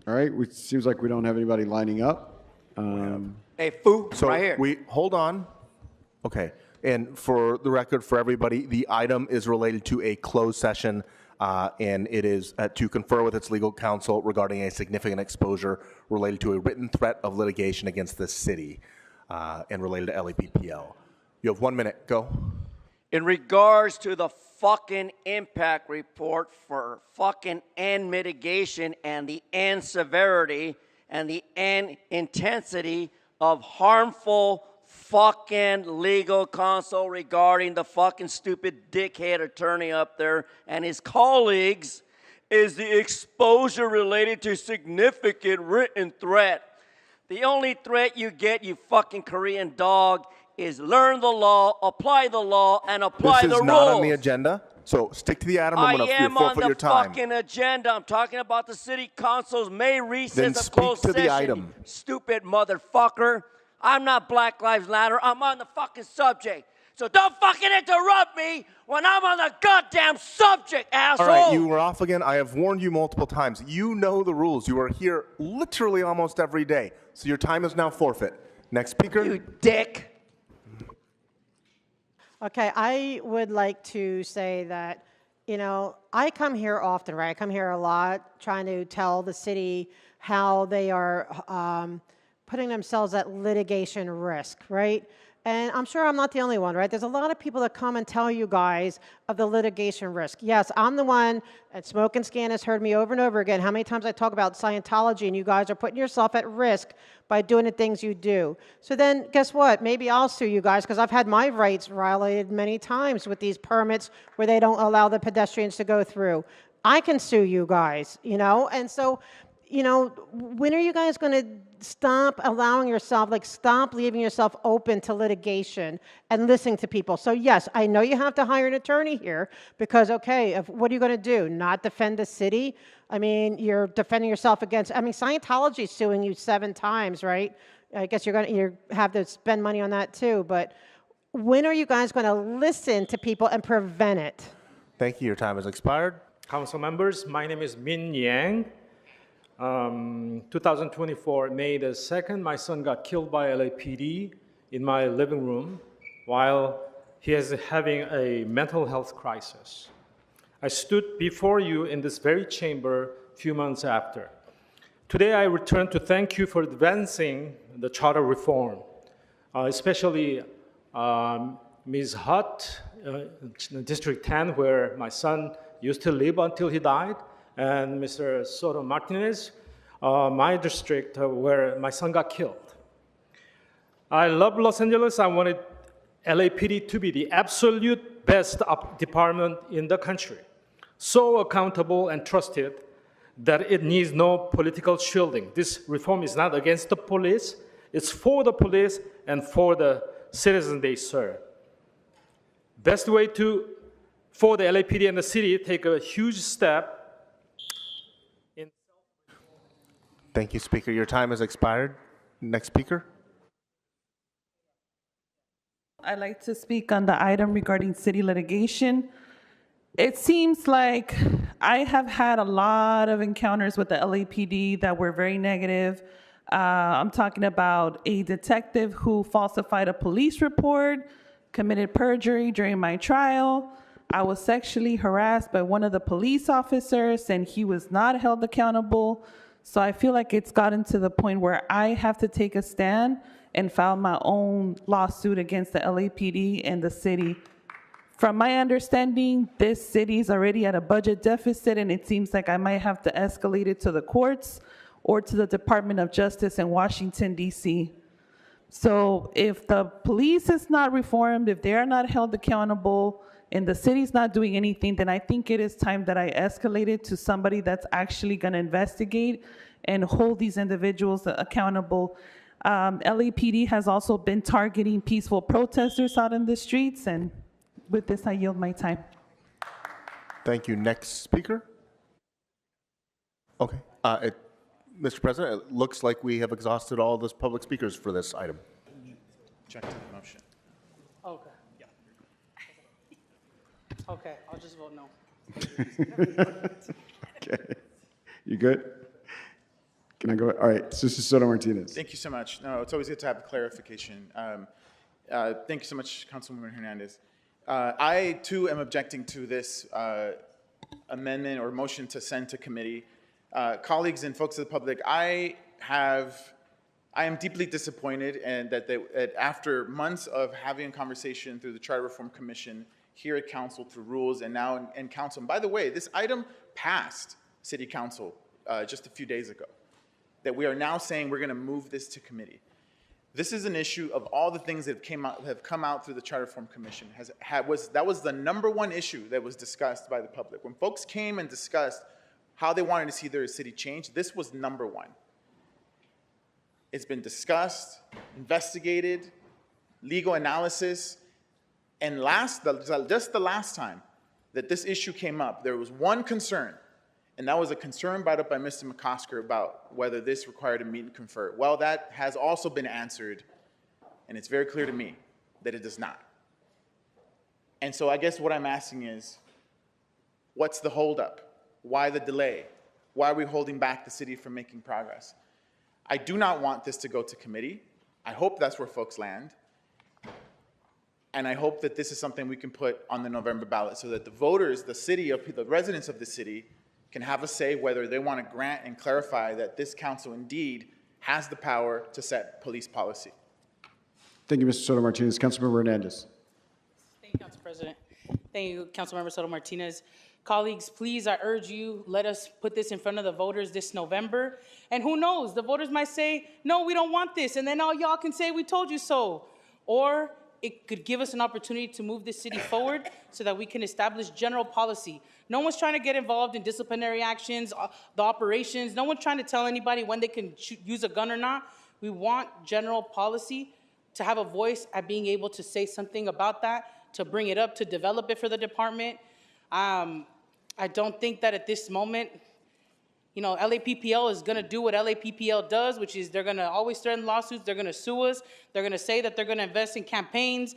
Q: All right, it seems like we don't have anybody lining up.
U: Hey, Foo,
V: So
U: right here.
V: hold on. Okay, and for the record, for everybody, the item is related to a closed session, and it is to confer with its legal counsel regarding a significant exposure related to a written threat of litigation against the city and related to LAPPL. You have 1 minute. Go.
U: In regards to the fucking impact report for fucking end mitigation and the end severity and the end intensity of harmful fucking legal counsel regarding the fucking stupid dickhead attorney up there and his colleagues is the exposure related to significant written threat. The only threat you get, you fucking Korean dog, is learn the law, apply the law, and apply the rules.
V: This is not on the agenda, so stick to the item. I'm going to forfeit your time.
U: I am on the fucking agenda. I'm talking about the city council's May recess of closed session.
V: Then speak to the item.
U: Stupid motherfucker. I'm not Black Lives Matter. I'm on the fucking subject. So don't fucking interrupt me when I'm on the goddamn subject, asshole!
V: All right, you were off again. I have warned you multiple times. You know the rules. You are here literally almost every day. So your time is now forfeit. Next speaker.
U: You dick.
B: Okay, I would like to say that, you know, I come here often, right? I come here a lot trying to tell the city how they are putting themselves at litigation risk, right? And I'm sure I'm not the only one, right? There's a lot of people that come and tell you guys of the litigation risk. Yes, I'm the one, and Smoke and Scan has heard me over and over again how many times I talk about Scientology, and you guys are putting yourself at risk by doing the things you do. So then, guess what? Maybe I'll sue you guys, because I've had my rights violated many times with these permits where they don't allow the pedestrians to go through. I can sue you guys, you know? And so, you know, when are you guys going to stop allowing yourself, like stop leaving yourself open to litigation and listening to people? So yes, I know you have to hire an attorney here because, okay, what are you going to do? Not defend the city? I mean, you're defending yourself against, I mean, Scientology is suing you 7 times, right? I guess you have to spend money on that too, but when are you guys going to listen to people and prevent it?
V: Thank you. Your time has expired.
F: Council members, my name is Min Yang. 2024, May the 2nd, my son got killed by LAPD in my living room while he is having a mental health crisis. I stood before you in this very chamber a few months after. Today, I return to thank you for advancing the charter reform, especially Ms. Hutt, District 10, where my son used to live until he died, and Mr. Soto Martinez, my district where my son got killed. I love Los Angeles. I wanted LAPD to be the absolute best department in the country, so accountable and trusted that it needs no political shielding. This reform is not against the police. It's for the police and for the citizens they serve. Best way for the LAPD and the city take a huge step.
V: Thank you, Speaker. Your time has expired. Next speaker.
W: I'd like to speak on the item regarding city litigation. It seems like I have had a lot of encounters with the LAPD that were very negative. I'm talking about a detective who falsified a police report, committed perjury during my trial. I was sexually harassed by one of the police officers and he was not held accountable. So I feel like it's gotten to the point where I have to take a stand and file my own lawsuit against the LAPD and the city. From my understanding, this city is already at a budget deficit, and it seems like I might have to escalate it to the courts or to the Department of Justice in Washington, D.C. So if the police is not reformed, if they're not held accountable, and the city's not doing anything, then I think it is time that I escalate it to somebody that's actually going to investigate and hold these individuals accountable. LAPD has also been targeting peaceful protesters out in the streets, and with this, I yield my time.
V: Thank you. Next speaker. Okay. Mr. President, it looks like we have exhausted all the public speakers for this item.
R: Check the motion.
B: Okay. Okay, I'll just vote no.
Q: Okay. You good? Can I go? All right, Sister Soto Martinez.
R: Thank you so much. No, it's always good to have clarification. Thank you so much, Councilwoman Hernandez. I, too, am objecting to this amendment or motion to send to committee. Colleagues and folks of the public, I am deeply disappointed and that after months of having a conversation through the Charter Reform Commission, here at Council through rules, and now in Council. And by the way, this item passed City Council just a few days ago, that we are now saying we're going to move this to committee. This is an issue of all the things that have come out through the Charter Reform Commission. That was the #1 issue that was discussed by the public. When folks came and discussed how they wanted to see their city change, this was #1. It's been discussed, investigated, legal analysis, and just the last time that this issue came up, there was one concern, and that was a concern brought up by Mr. McCosker about whether this required a meet and confer. Well, that has also been answered, and it's very clear to me that it does not. And so I guess what I'm asking is, what's the holdup? Why the delay? Why are we holding back the city from making progress? I do not want this to go to committee. I hope that's where folks land. And I hope that this is something we can put on the November ballot so that the voters, the residents of the city can have a say whether they want to grant and clarify that this council indeed has the power to set police policy.
Q: Thank you, Mr. Soto Martinez. Councilmember Hernandez.
A: Thank you, Council President. Thank you, Councilmember Soto Martinez. Colleagues, please, I urge you, let us put this in front of the voters this November. And who knows, the voters might say, no, we don't want this. And then all y'all can say, we told you so. Or it could give us an opportunity to move this city forward so that we can establish general policy. No one's trying to get involved in disciplinary actions, the operations. No one's trying to tell anybody when they can use a gun or not. We want general policy to have a voice at being able to say something about that, to bring it up, to develop it for the department. I don't think that at this moment, you know, LAPPL is going to do what LAPPL does, which is they're going to always threaten lawsuits. They're going to sue us. They're going to say that they're going to invest in campaigns,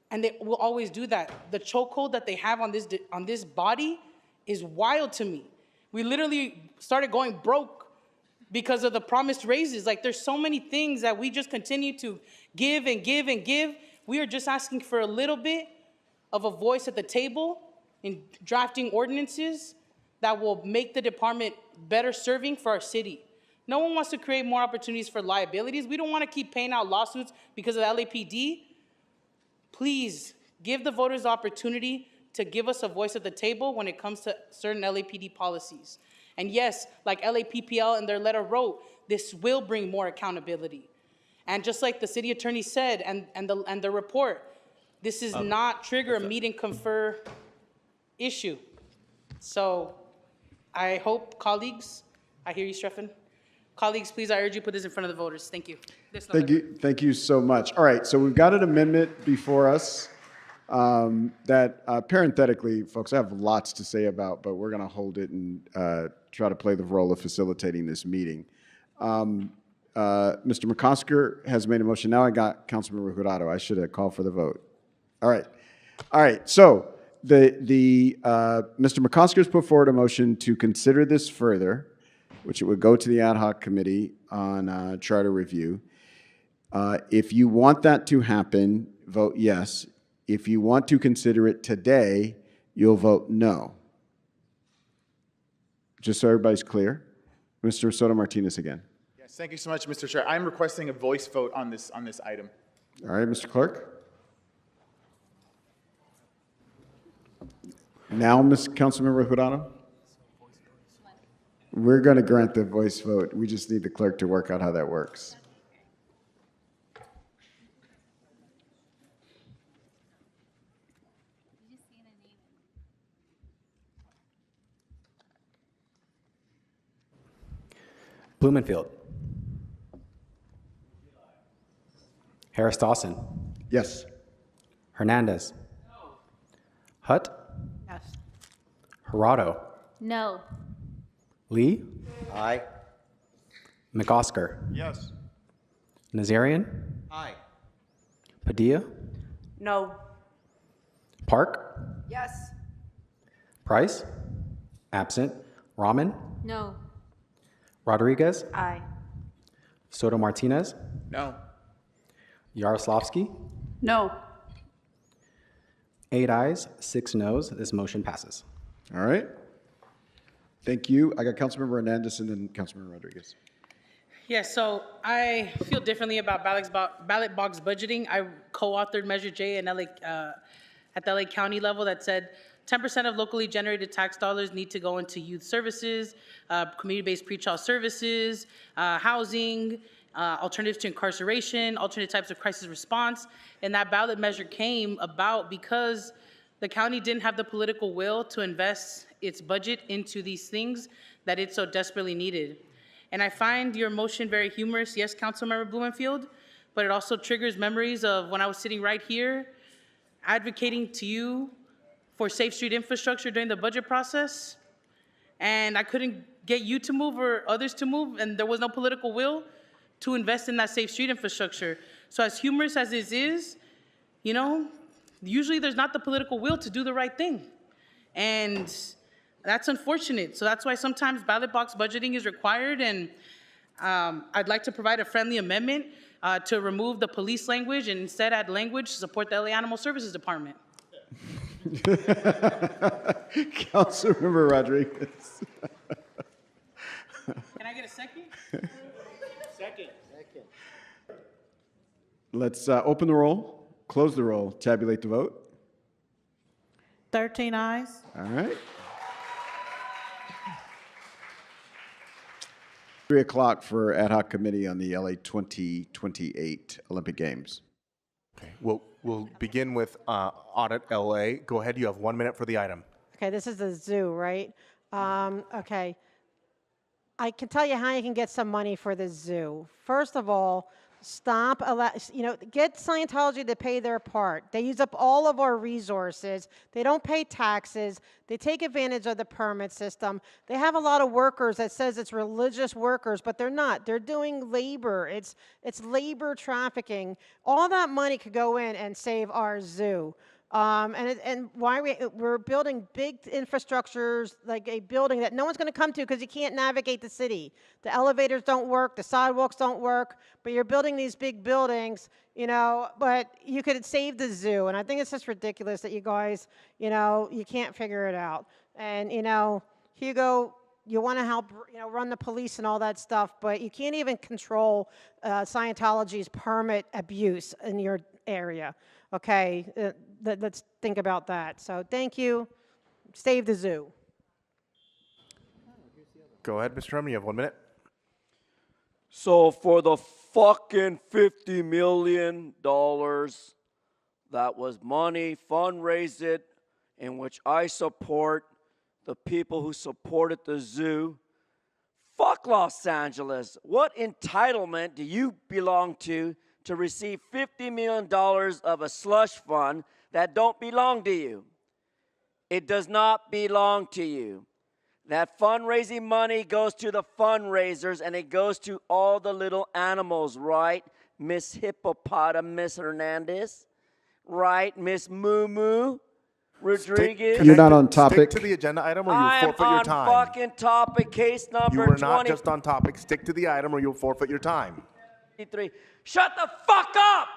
A: and they will always do that. The chokehold that they have on this body is wild to me. We literally started going broke because of the promised raises. Like, there's so many things that we just continue to give and give and give. We are just asking for a little bit of a voice at the table in drafting ordinances that will make the department better serving for our city. No one wants to create more opportunities for liabilities. We don't want to keep paying out lawsuits because of the LAPD. Please give the voters the opportunity to give us a voice at the table when it comes to certain LAPD policies. And yes, like LAPPL in their letter wrote, this will bring more accountability. And just like the city attorney said, and the report, this is not trigger a meet and confer issue. So I hope colleagues, I hear you, Streffen. Colleagues, please, I urge you put this in front of the voters. Thank you.
Q: Thank you so much. All right, so we've got an amendment before us that parenthetically, folks, I have lots to say about, but we're going to hold it and try to play the role of facilitating this meeting. Mr. McCosker has made a motion. Now I got Councilmember Jurado. I should have called for the vote. All right. So Mr. McCosker has put forward a motion to consider this further, which it would go to the ad hoc committee on charter review. If you want that to happen, vote yes. If you want to consider it today, you'll vote no. Just so everybody's clear. Mr. Soto Martinez again.
R: Yes, thank you so much, Mr. Chair. I'm requesting a voice vote on this item.
Q: All right, Mr. Clerk. Now, Councilmember Jurado? We're going to grant the voice vote. We just need the clerk to work out how that works.
T: Blumenfield. Harris Dawson.
Q: Yes.
T: Hernandez. No. Hutt.
B: Yes.
T: Jurado.
G: No.
T: Lee.
O: Aye.
T: McOsker.
R: Yes.
T: Nazarian.
O: Aye.
T: Padilla.
G: No.
T: Park.
M: Yes.
T: Price. Absent. Rahman.
G: No.
T: Rodriguez.
G: Aye.
T: Soto Martinez.
R: No.
T: Yaroslavsky.
G: No.
T: 8 ayes, 6 noes. This motion passes.
Q: All right. Thank you. I got Councilmember Hernandez and then Councilmember Rodriguez.
A: Yeah, so I feel differently about ballot box budgeting. I co-authored Measure J in LA, at the LA County level that said 10% of locally generated tax dollars need to go into youth services, community-based pretrial services, housing, alternatives to incarceration, alternate types of crisis response. And that ballot measure came about because the county didn't have the political will to invest its budget into these things that it so desperately needed. And I find your motion very humorous, yes, Councilmember Blumenfield, but it also triggers memories of when I was sitting right here advocating to you for Safe Street infrastructure during the budget process, and I couldn't get you to move or others to move, and there was no political will to invest in that Safe Street infrastructure. So as humorous as this is, you know, usually there's not the political will to do the right thing. And that's unfortunate. So that's why sometimes ballot box budgeting is required. And I'd like to provide a friendly amendment to remove the police language and instead add language to support the LA Animal Services Department.
Q: Councilmember Rodriguez.
A: Can I get a second? Second.
Q: Let's open the roll, close the roll, tabulate the vote.
S: 13 ayes.
Q: All right. 3 o'clock for ad hoc committee on the LA 2028 Olympic Games.
V: Okay, we'll begin with Audit LA. Go ahead, you have 1 minute for the item.
B: Okay, this is the zoo, right? Okay. I can tell you how you can get some money for the zoo. First of all, get Scientology to pay their part. They use up all of our resources. They don't pay taxes. They take advantage of the permit system. They have a lot of workers that says it's religious workers, but they're not. They're doing labor. It's labor trafficking. All that money could go in and save our zoo. And why we're building big infrastructures, like a building that no one's going to come to because you can't navigate the city. The elevators don't work, the sidewalks don't work, but you're building these big buildings, but you could save the zoo. And I think it's just ridiculous that you guys, you can't figure it out. And, Hugo, you want to help, run the police and all that stuff, but you can't even control Scientology's permit abuse in your area. Okay, let's think about that. So thank you. Save the zoo.
V: Go ahead, Mr. Herman, you have 1 minute.
U: So for the fucking $50 million, that was money fundraised in which I support the people who supported the zoo. Fuck Los Angeles. What entitlement do you belong to receive $50 million of a slush fund that don't belong to you? It does not belong to you. That fundraising money goes to the fundraisers and it goes to all the little animals, right? Miss Hippopotamus Hernandez, right? Miss Moo Moo Rodriguez.
Q: You're not on topic.
V: Stick to the agenda item or you'll forfeit your time.
U: I am on fucking topic, case number 20.
V: You were not just on topic. Stick to the item or you'll forfeit your time.
U: Shut the fuck up!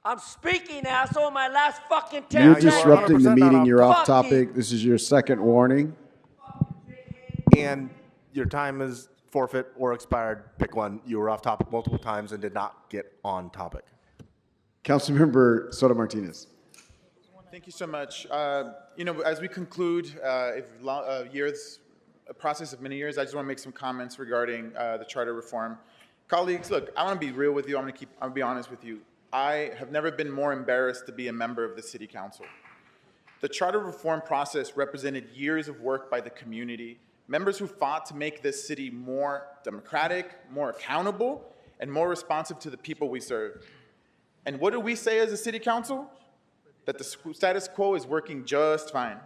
U: I'm speaking, asshole, my last fucking 10
Q: You're
U: seconds.
Q: disrupting the meeting. You're off
U: Fuck
Q: topic. This is your second warning.
V: And your time is forfeit or expired. Pick one. You were off topic multiple times and did not get on topic.
Q: Councilmember Soto Martinez.
R: Thank you so much. As we conclude a process of many years, I just want to make some comments regarding the charter reform. Colleagues, look, I want to be real with you. I'm going to be honest with you. I have never been more embarrassed to be a member of the City Council. The charter reform process represented years of work by the community, members who fought to make this city more democratic, more accountable, and more responsive to the people we serve. And what do we say as a City Council? That the status quo is working just fine.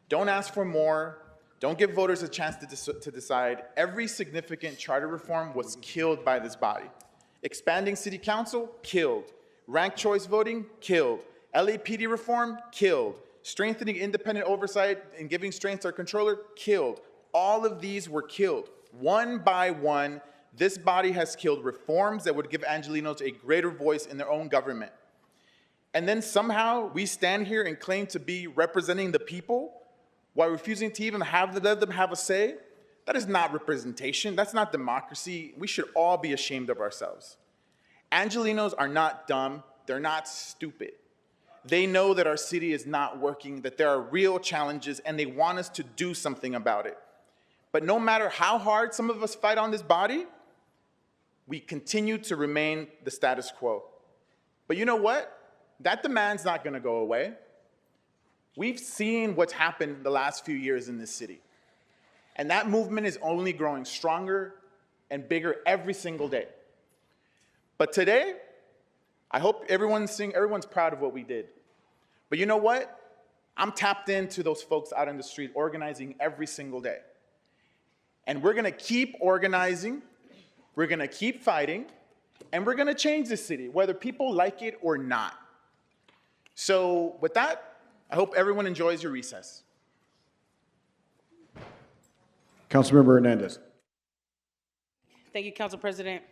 R: Don't ask for more. Don't give voters a chance to decide. Every significant charter reform was killed by this body. Expanding City Council, killed. Ranked choice voting, killed. LAPD reform, killed. Strengthening independent oversight and giving strength to our controller, killed. All of these were killed. One by one, this body has killed reforms that would give Angelenos a greater voice in their own government. And then somehow we stand here and claim to be representing the people while refusing to even let them have a say. That is not representation. That's not democracy. We should all be ashamed of ourselves. Angelenos are not dumb. They're not stupid. They know that our city is not working, that there are real challenges, and they want us to do something about it. But no matter how hard some of us fight on this body, we continue to remain the status quo. But you know what? That demand's not going to go away. We've seen what's happened the last few years in this city. And that movement is only growing stronger and bigger every single day. But today, I hope everyone's proud of what we did. But you know what? I'm tapped into those folks out in the street organizing every single day. And we're going to keep organizing, we're going to keep fighting, and we're going to change this city, whether people like it or not. So with that, I hope everyone enjoys your recess.
Q: Councilmember Hernandez.
A: Thank you, Council President.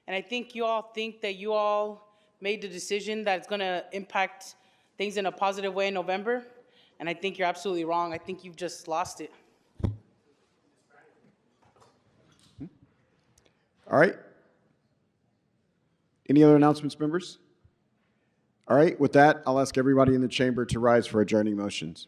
A: And I think you all think that you all made the decision that it's going to impact things in a positive way in November. And I think you're absolutely wrong. I think you've just lost it.
Q: All right. Any other announcements, members? All right, with that, I'll ask everybody in the chamber to rise for adjourning motions.